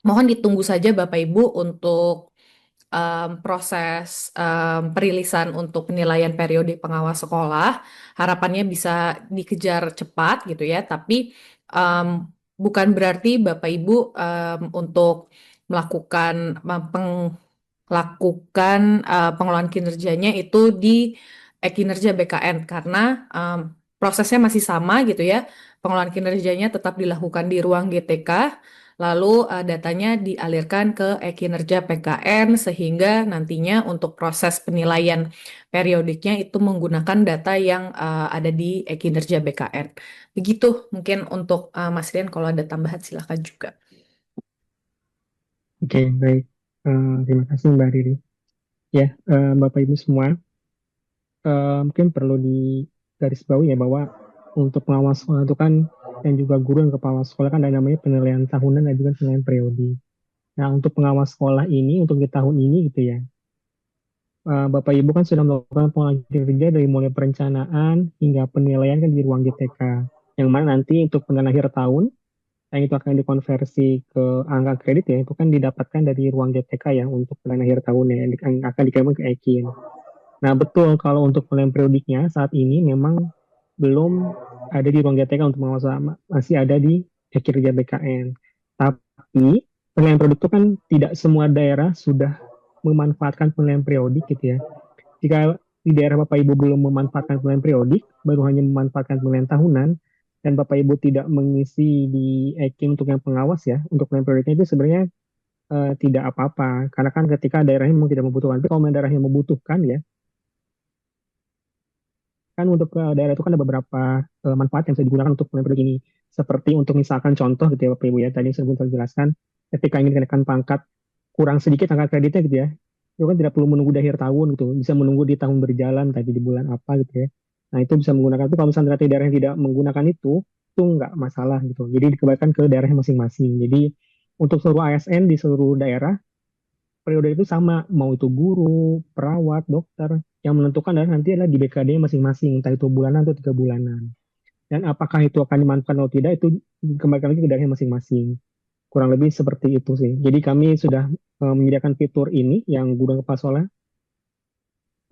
mohon ditunggu saja Bapak Ibu untuk proses perilisan untuk penilaian periodik pengawas sekolah. Harapannya bisa dikejar cepat gitu ya, tapi bukan berarti Bapak Ibu untuk melakukan pengelolaan kinerjanya itu di kinerja BKN karena prosesnya masih sama gitu ya. Pengelolaan kinerjanya tetap dilakukan di ruang GTK, lalu datanya dialirkan ke kinerja PKN sehingga nantinya untuk proses penilaian periodiknya itu menggunakan data yang ada di kinerja BKN. Begitu mungkin untuk Mas Rian, kalau ada tambahan silakan juga. Oke, baik. Terima kasih Mbak Riri. Ya, Bapak Ibu semua, mungkin perlu digarisbawahi ya bahwa untuk pengawas sekolah itu kan dan juga guru dan kepala sekolah kan ada namanya penilaian tahunan dan juga penilaian periodik. Nah, untuk pengawas sekolah ini untuk di tahun ini gitu ya, Bapak Ibu kan sudah melakukan pengelolaan kinerja dari mulai perencanaan hingga penilaian kan di ruang GTK. Yang mana nanti untuk penilaian akhir tahun yang itu akan dikonversi ke angka kredit ya, itu kan didapatkan dari ruang GTK ya untuk penilaian akhir tahun ya, yang akan dikirimkan ke Ekin. Nah, betul kalau untuk penilaian periodiknya saat ini memang belum ada di ruang GTK untuk pengawasan, masih ada di kinerja BKN. Tapi penilaian periodik itu kan tidak semua daerah sudah memanfaatkan penilaian periodik gitu ya. Jika di daerah Bapak Ibu belum memanfaatkan penilaian periodik, baru hanya memanfaatkan penilaian tahunan, dan Bapak Ibu tidak mengisi di EKIN untuk yang pengawas ya, untuk penilaian periodiknya itu sebenarnya tidak apa-apa. Karena kan ketika daerahnya memang tidak membutuhkan. Tapi kalau daerahnya membutuhkan ya, kan untuk daerah itu kan ada beberapa manfaat yang bisa digunakan untuk penilaian periodik ini. Seperti untuk misalkan contoh gitu ya Bapak Ibu ya, tadi yang sudah jelaskan, ketika ingin kenaikan pangkat kurang sedikit angka kreditnya gitu ya, itu kan tidak perlu menunggu di akhir tahun gitu, bisa menunggu di tahun berjalan tadi di bulan apa gitu ya. Nah itu bisa menggunakan itu. Kalau misalnya ternyata daerah yang tidak menggunakan itu nggak masalah gitu. Jadi dikembalikan ke daerah masing-masing. Jadi untuk seluruh ASN di seluruh daerah periode itu sama, mau itu guru, perawat, dokter, yang menentukan adalah nanti adalah di BKD masing-masing, entah itu bulanan atau 3 bulanan. Dan apakah itu akan dimanfaatkan atau tidak itu kembali lagi ke daerah masing-masing. Kurang lebih seperti itu sih. Jadi kami sudah menyediakan fitur ini yang guru dan kepala sekolah.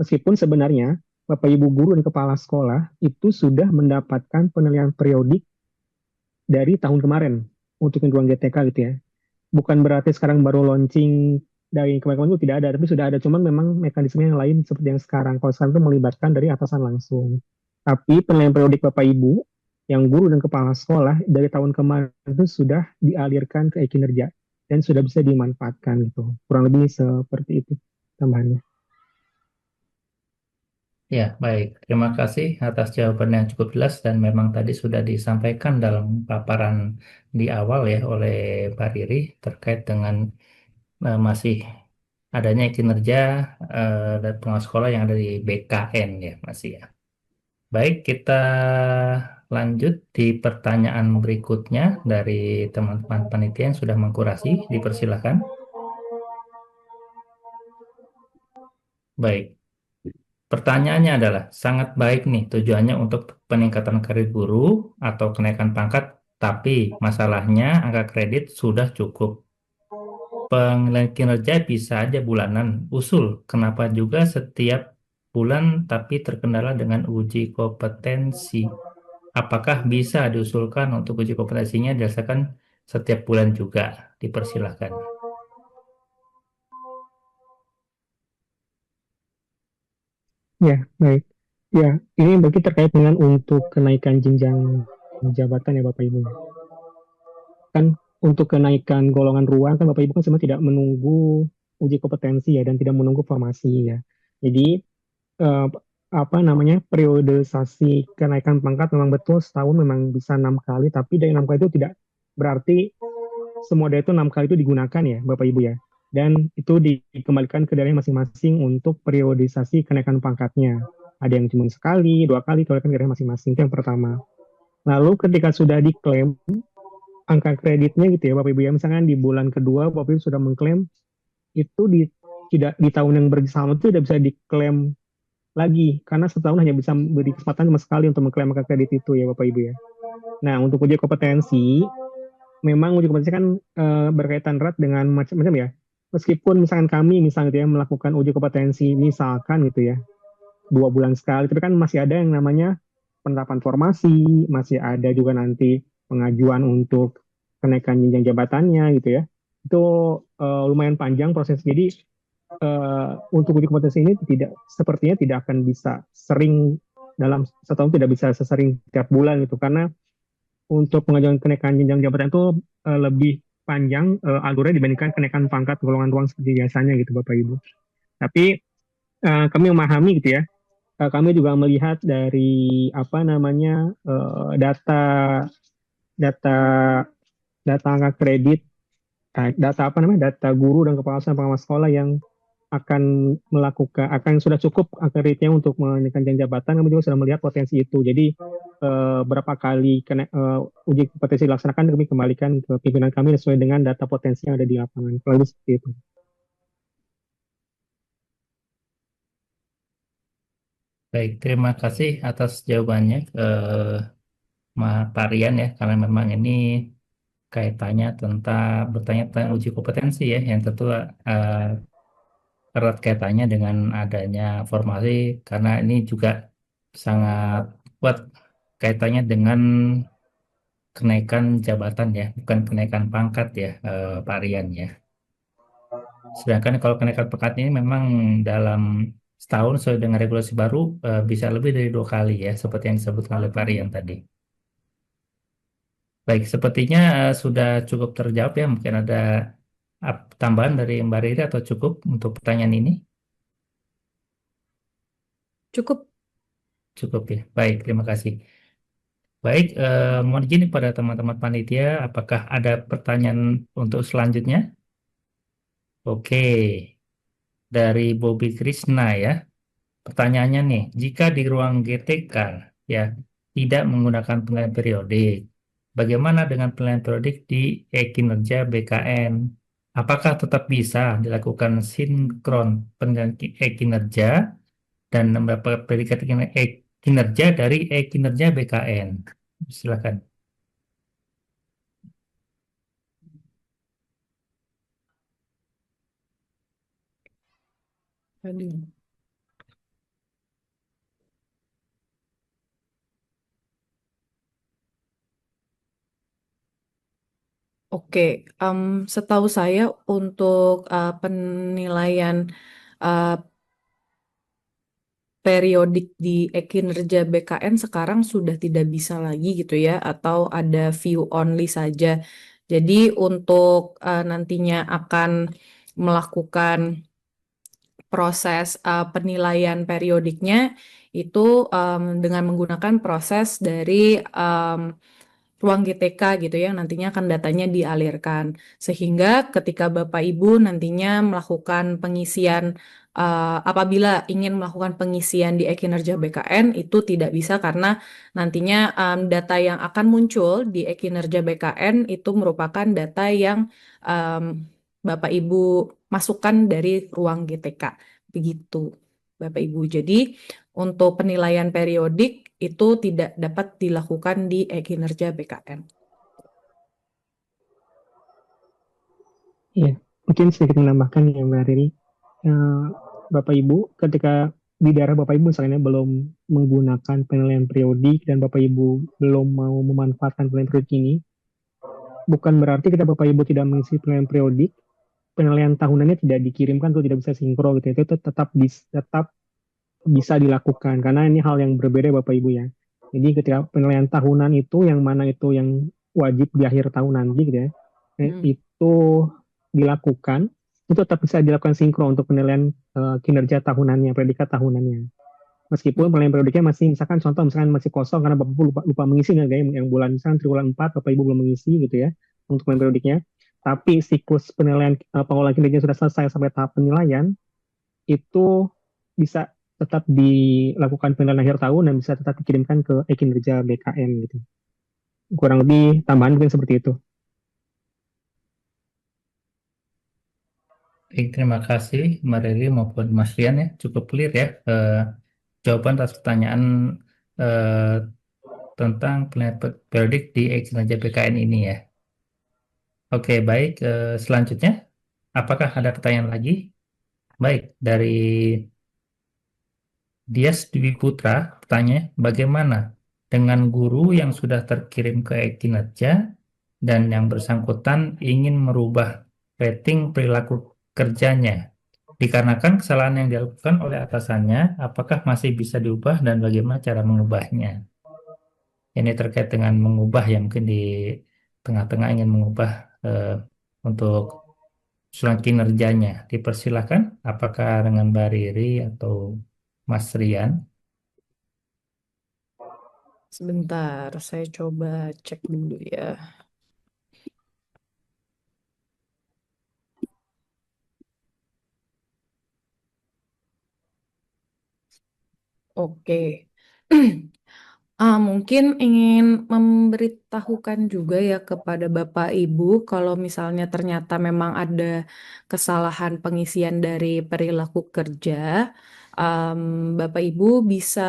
Meskipun sebenarnya Bapak Ibu guru dan kepala sekolah itu sudah mendapatkan penilaian periodik dari tahun kemarin untuk yang ruang GTK gitu ya. Bukan berarti sekarang baru launching dari kemarin-kemarin itu tidak ada, tapi sudah ada. Cuman memang mekanisme yang lain seperti yang sekarang. Kalau sekarang itu melibatkan dari atasan langsung. Tapi penilaian periodik Bapak Ibu yang guru dan kepala sekolah dari tahun kemarin itu sudah dialirkan ke kinerja dan sudah bisa dimanfaatkan gitu. Kurang lebih seperti itu tambahannya. Ya, baik. Terima kasih atas jawaban yang cukup jelas dan memang tadi sudah disampaikan dalam paparan di awal ya oleh Pak Riri terkait dengan masih adanya kinerja dan pengawas sekolah yang ada di BKN ya, masih ya. Baik, kita lanjut di pertanyaan berikutnya dari teman-teman panitia yang sudah mengkurasi. Dipersilakan. Baik. Pertanyaannya adalah, sangat baik nih tujuannya untuk peningkatan karir guru atau kenaikan pangkat, tapi masalahnya angka kredit sudah cukup. Penilaian kinerja bisa aja bulanan, usul. Kenapa juga setiap bulan tapi terkendala dengan uji kompetensi? Apakah bisa diusulkan untuk uji kompetensinya dirasakan setiap bulan juga? Dipersilahkan. Ya, baik. Ya, ini berarti terkait dengan untuk kenaikan jenjang jabatan ya Bapak Ibu. Kan untuk kenaikan golongan ruang kan Bapak Ibu kan sebenarnya tidak menunggu uji kompetensi ya dan tidak menunggu formasi ya. Jadi apa namanya periodisasi kenaikan pangkat memang betul setahun memang bisa 6 kali, tapi dari 6 kali itu tidak berarti semua dari itu 6 kali itu digunakan ya Bapak Ibu ya. Dan itu dikembalikan ke daerah masing-masing untuk periodisasi kenaikan pangkatnya. Ada yang cuma sekali, 2 kali, dikembalikan ke daerah masing-masing. Itu yang pertama. Lalu ketika sudah diklaim angka kreditnya gitu ya Bapak Ibu ya. Misalkan di bulan kedua Bapak Ibu sudah mengklaim itu tidak di tahun yang bersama itu tidak bisa diklaim lagi karena setahun hanya bisa beri kesempatan sama sekali untuk mengklaim angka kredit itu ya Bapak Ibu ya. Nah, untuk uji kompetensi memang uji kompetensi kan berkaitan erat dengan macam-macam ya. Meskipun misalkan kami misalnya gitu ya melakukan uji kompetensi misalkan gitu ya 2 bulan sekali, tapi kan masih ada yang namanya penerapan formasi, masih ada juga nanti pengajuan untuk kenaikan jenjang jabatannya gitu ya. Itu lumayan panjang proses. Jadi untuk uji kompetensi ini sepertinya tidak akan bisa sering dalam setahun, tidak bisa sesering tiap bulan gitu karena untuk pengajuan kenaikan jenjang jabatan itu lebih panjang alurnya dibandingkan kenaikan pangkat golongan ruang seperti biasanya gitu Bapak Ibu. Tapi kami memahami gitu ya. Kami juga melihat dari apa namanya data data data angka kredit, data apa namanya data guru dan kepala sekolah pengawas sekolah yang akan sudah cukup angka kreditnya untuk menaikkan jenjang jabatan. Kami juga sudah melihat potensi itu. Jadi berapa kali uji kompetensi dilaksanakan kami kembalikan ke pimpinan kami sesuai dengan data potensi yang ada di lapangan. Kalau seperti itu. Baik, terima kasih atas jawabannya, Pak Rian ya, karena memang ini kaitannya bertanya tentang uji kompetensi ya, yang tentu erat kaitannya dengan adanya formasi, karena ini juga sangat kuat kaitannya dengan kenaikan jabatan ya, bukan kenaikan pangkat ya, Pak Rian ya. Sedangkan kalau kenaikan pangkat ini memang dalam setahun sesuai dengan regulasi baru bisa lebih dari 2 kali ya, seperti yang disebutkan oleh Pak Rian tadi. Baik, sepertinya sudah cukup terjawab ya. Mungkin ada tambahan dari Mbak Riri atau cukup untuk pertanyaan ini? Cukup. Cukup ya. Baik, terima kasih. Baik, mohon izin kepada teman-teman panitia, apakah ada pertanyaan untuk selanjutnya? Oke, dari Bobby Krishna ya. Pertanyaannya nih, jika di ruang GTK ya tidak menggunakan penilaian periodik, bagaimana dengan penilaian periodik di e-kinerja BKN? Apakah tetap bisa dilakukan sinkron penilaian e-kinerja dan mendapat predikat e-kinerja dari e-kinerja BKN? Silakan. Aduh. Oke, setahu saya untuk penilaian uh, periodik di kinerja BKN sekarang sudah tidak bisa lagi gitu ya, atau ada view only saja. Jadi untuk nantinya akan melakukan proses penilaian periodiknya itu dengan menggunakan proses dari ruang GTK gitu ya, nantinya akan datanya dialirkan. Sehingga ketika Bapak Ibu nantinya melakukan pengisian, apabila ingin melakukan pengisian di e-kinerja BKN, itu tidak bisa karena nantinya data yang akan muncul di e-kinerja BKN itu merupakan data yang Bapak Ibu masukkan dari ruang GTK. Begitu, Bapak Ibu. Jadi, untuk penilaian periodik itu tidak dapat dilakukan di e-kinerja BKN. Iya, mungkin sedikit menambahkan ya Mbak Riri. Bapak Ibu, ketika di daerah Bapak Ibu misalnya belum menggunakan penilaian periodik dan Bapak Ibu belum mau memanfaatkan penilaian periodik ini, bukan berarti kita Bapak Ibu tidak mengisi penilaian periodik, penilaian tahunannya tidak dikirimkan atau tidak bisa sinkron gitu. Itu tetap bisa dilakukan karena ini hal yang berbeda Bapak Ibu ya. Jadi ketika penilaian tahunan itu yang mana itu yang wajib di akhir tahun nanti gitu ya, itu dilakukan, itu tetap bisa dilakukan sinkron untuk penilaian kinerja tahunannya, predikat tahunannya. Meskipun penilaian periodiknya masih, misalkan contoh misalkan masih kosong karena Bapak Ibu lupa mengisi yang bulan misalkan triwulan 4 Bapak Ibu belum mengisi gitu ya untuk penilaian periodiknya. Tapi siklus penilaian pengolahan kinerja sudah selesai sampai tahap penilaian, itu bisa tetap dilakukan penilaian akhir tahun dan bisa tetap dikirimkan ke e-kinerja BKN gitu. Kurang lebih tambahan mungkin seperti itu. Baik, terima kasih Mbak Riri maupun Mas Rian ya, cukup clear ya jawaban atas pertanyaan eh, tentang penilaian periodik di kinerja PKN ini ya. Oke, baik. Selanjutnya, apakah ada pertanyaan lagi? Baik, dari Dias Dwi Putra, pertanyaan bagaimana dengan guru yang sudah terkirim ke kinerja dan yang bersangkutan ingin merubah rating perilaku kerjanya? Dikarenakan kesalahan yang dilakukan oleh atasannya, apakah masih bisa diubah dan bagaimana cara mengubahnya? Ini terkait dengan mengubah yang mungkin di tengah-tengah ingin mengubah untuk usulan kinerjanya. Dipersilakan, apakah dengan Mbak Riri atau Mas Rian? Sebentar, saya coba cek dulu ya. Oke. Mungkin ingin memberitahukan juga ya kepada Bapak Ibu kalau misalnya ternyata memang ada kesalahan pengisian dari perilaku kerja, Bapak Ibu bisa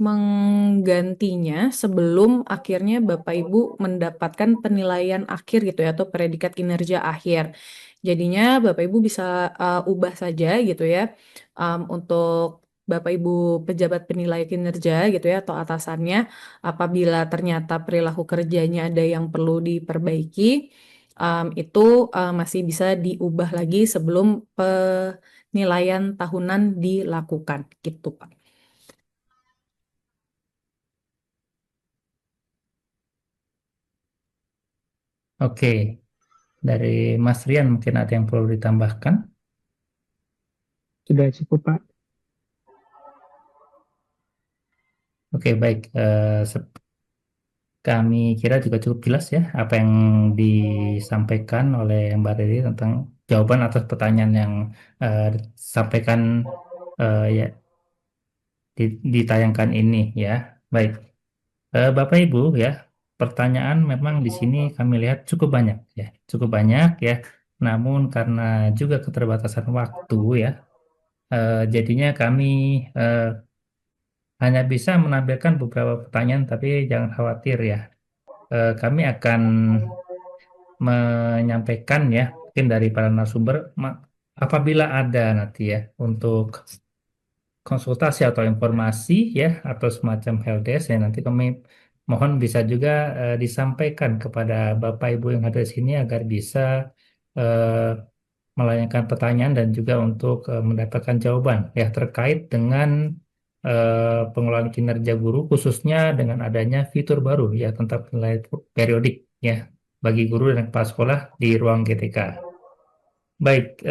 menggantinya sebelum akhirnya Bapak Ibu mendapatkan penilaian akhir gitu ya atau predikat kinerja akhir. Jadinya Bapak Ibu bisa ubah saja gitu ya untuk Bapak Ibu pejabat penilai kinerja gitu ya atau atasannya apabila ternyata perilaku kerjanya ada yang perlu diperbaiki itu masih bisa diubah lagi sebelum penilaian tahunan dilakukan gitu Pak. Oke, dari Mas Rian mungkin ada yang perlu ditambahkan? Sudah cukup, Pak. Oke, baik. Kami kira juga cukup jelas ya apa yang disampaikan oleh Mbak Riri tentang jawaban atas pertanyaan yang disampaikan ya ditayangkan ini ya. Baik, Bapak Ibu ya, pertanyaan memang di sini kami lihat cukup banyak ya, cukup banyak ya. Namun karena juga keterbatasan waktu ya, jadinya kami eh, hanya bisa menampilkan beberapa pertanyaan, tapi jangan khawatir ya. Kami akan menyampaikan ya, mungkin dari para narasumber, apabila ada nanti ya untuk konsultasi atau informasi ya atau semacam helpdesk ya nanti kami mohon bisa juga disampaikan kepada Bapak Ibu yang ada di sini agar bisa eh, melayangkan pertanyaan dan juga untuk mendapatkan jawaban ya terkait dengan pengelolaan kinerja guru khususnya dengan adanya fitur baru ya tentang penilaian periodik ya bagi guru dan kepala sekolah di ruang GTK. Baik,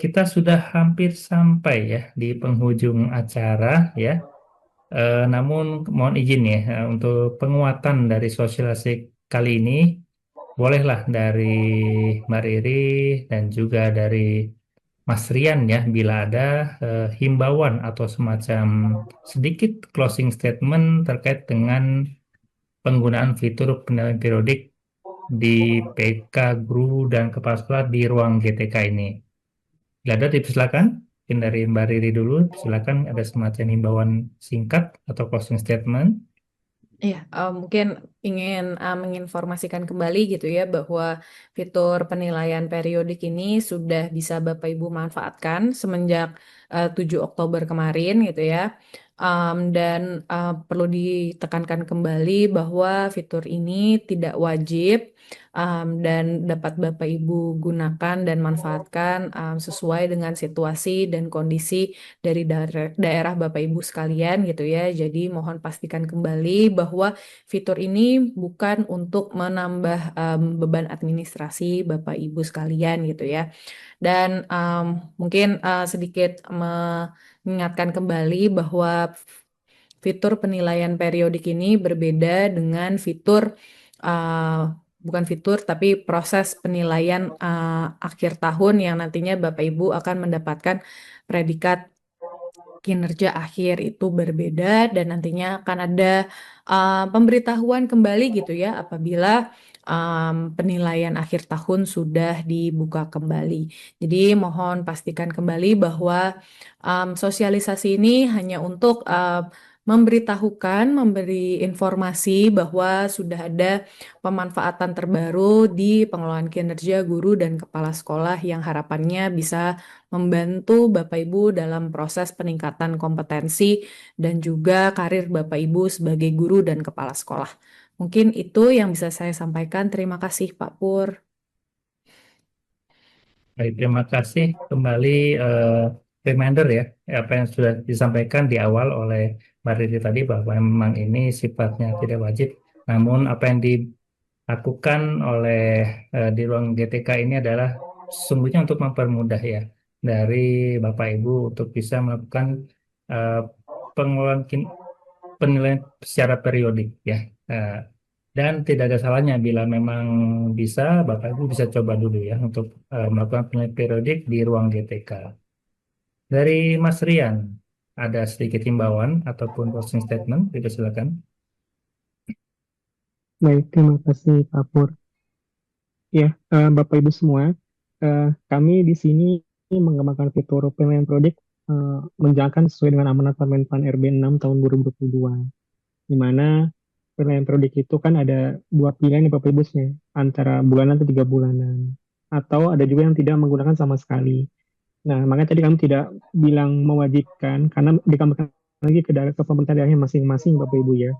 kita sudah hampir sampai ya di penghujung acara ya. Namun mohon izin ya untuk penguatan dari sosialisasi kali ini, bolehlah dari Mbak Riri dan juga dari Mas Rian ya, bila ada himbauan atau semacam sedikit closing statement terkait dengan penggunaan fitur penilaian periodik di PK Guru dan Kepala Sekolah di ruang GTK ini. Bila ada silakan. Mungkin dari Mbak Riri dulu, silakan ada semacam himbauan singkat atau closing statement. Iya, mungkin ingin menginformasikan kembali gitu ya bahwa fitur penilaian periodik ini sudah bisa Bapak Ibu manfaatkan semenjak 7 Oktober kemarin gitu ya. Dan perlu ditekankan kembali bahwa fitur ini tidak wajib dan dapat Bapak Ibu gunakan dan manfaatkan sesuai dengan situasi dan kondisi dari daerah Bapak Ibu sekalian gitu ya. Jadi mohon pastikan kembali bahwa fitur ini bukan untuk menambah beban administrasi Bapak Ibu sekalian gitu ya. Dan mungkin sedikit mengingatkan kembali bahwa fitur penilaian periodik ini berbeda dengan fitur bukan fitur tapi proses penilaian akhir tahun yang nantinya Bapak Ibu akan mendapatkan predikat kinerja akhir itu berbeda dan nantinya akan ada pemberitahuan kembali gitu ya apabila penilaian akhir tahun sudah dibuka kembali. Jadi mohon pastikan kembali bahwa sosialisasi ini hanya untuk memberitahukan, memberi informasi bahwa sudah ada pemanfaatan terbaru di pengelolaan kinerja guru dan kepala sekolah yang harapannya bisa membantu Bapak Ibu dalam proses peningkatan kompetensi dan juga karir Bapak Ibu sebagai guru dan kepala sekolah. Mungkin itu yang bisa saya sampaikan. Terima kasih, Pak Pur. Baik, terima kasih kembali reminder ya, apa yang sudah disampaikan di awal oleh Mbak Riri tadi bahwa memang ini sifatnya tidak wajib, namun apa yang dilakukan oleh di ruang GTK ini adalah sesungguhnya untuk mempermudah ya dari Bapak Ibu untuk bisa melakukan eh, pengelolaan penilaian secara periodik ya. Dan tidak ada salahnya bila memang bisa, Bapak Ibu bisa coba dulu ya untuk melakukan penilaian periodik di ruang GTK. Dari Mas Rian, ada sedikit himbauan ataupun closing statement, silakan. Baik, terima kasih Pak Pur. Ya, Bapak Ibu semua, kami di sini mengembangkan fitur penilaian prodik menjalankan sesuai dengan amanat Permenpan RB 6 tahun 2022, di mana penilaian prodik itu kan ada dua pilihan nih Bapak Ibu semua, antara bulanan atau 3 bulanan, atau ada juga yang tidak menggunakan sama sekali. Nah, makanya tadi kami tidak bilang mewajibkan, karena dikembalikan lagi ke pemerintah daerahnya masing-masing Bapak Ibu ya.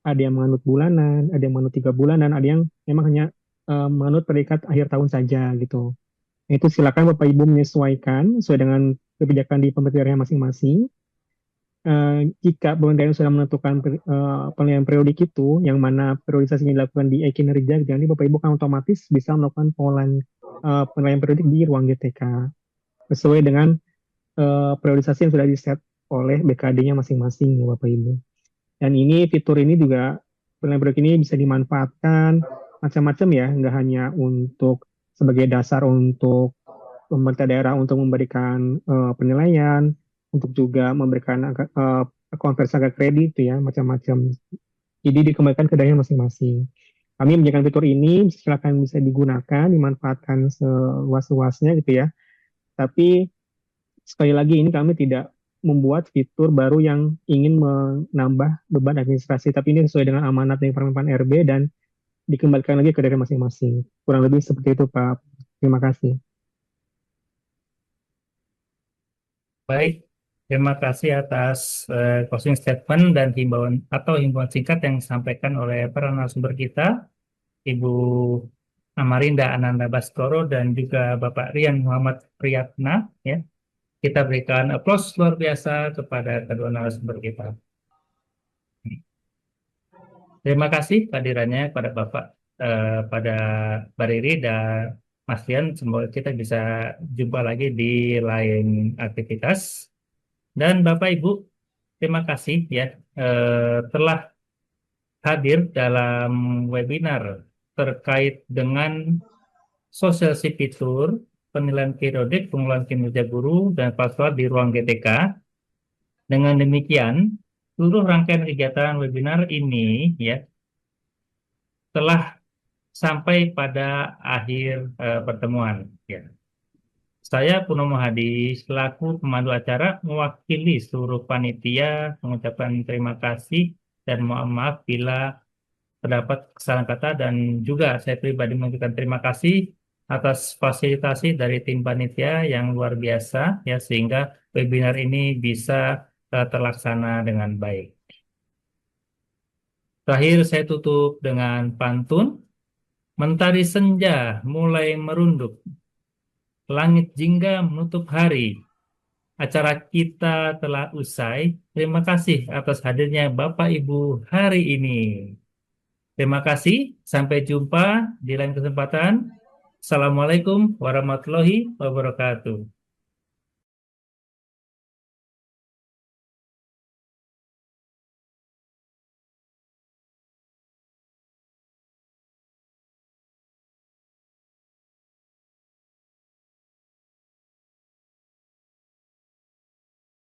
Ada yang menganut bulanan, ada yang menganut 3 bulanan, ada yang memang hanya menganut predikat akhir tahun saja gitu. Nah, itu silakan Bapak Ibu menyesuaikan sesuai dengan kebijakan di pemerintah daerah masing-masing. Jika pemerintah sudah menentukan penilaian periodik itu, yang mana periodisasinya dilakukan di kinerja, jadi Bapak Ibu kan otomatis bisa melakukan penilaian periodik di ruang GTK sesuai dengan periodisasi yang sudah di-set oleh BKD-nya masing-masing ya Bapak Ibu. Dan ini fitur ini juga penilaian periodik ini bisa dimanfaatkan macam-macam ya, nggak hanya untuk sebagai dasar untuk pemerintah daerah untuk memberikan penilaian, untuk juga memberikan konversi angka kredit itu ya, macam-macam. Jadi dikembalikan ke daerah masing-masing. Kami menjadikan fitur ini silakan bisa digunakan, dimanfaatkan seluas-luasnya gitu ya. Tapi sekali lagi ini kami tidak membuat fitur baru yang ingin menambah beban administrasi, tapi ini sesuai dengan amanat dari Permenpan RB dan dikembalikan lagi ke daerah masing-masing. Kurang lebih seperti itu Pak. Terima kasih. Baik, terima kasih atas closing statement dan himbauan singkat yang disampaikan oleh para narasumber kita, Ibu Amarinda Ananda Baskoro dan juga Bapak Rian Muhammad Priyatna. Ya, kita berikan aplaus luar biasa kepada kedua narasumber kita. Terima kasih kehadirannya pada Bapak, pada Mbak Riri dan Mas Rian. Semoga kita bisa jumpa lagi di lain aktivitas. Dan Bapak Ibu, terima kasih ya telah hadir dalam webinar terkait dengan sosialisasi fitur penilaian periodik pengelolaan kinerja guru dan kepala sekolah di ruang GTK. Dengan demikian, seluruh rangkaian kegiatan webinar ini ya telah sampai pada akhir pertemuan. Ya. Saya Purnomo Hadi selaku pemandu acara mewakili seluruh panitia mengucapkan terima kasih dan mohon maaf bila terdapat kesalahan kata, dan juga saya pribadi mengucapkan terima kasih atas fasilitasi dari tim panitia yang luar biasa ya sehingga webinar ini bisa terlaksana dengan baik. Terakhir saya tutup dengan pantun. Mentari senja mulai merunduk, langit jingga menutup hari. Acara kita telah usai. Terima kasih atas hadirnya Bapak Ibu hari ini. Terima kasih. Sampai jumpa di lain kesempatan. Assalamualaikum warahmatullahi wabarakatuh.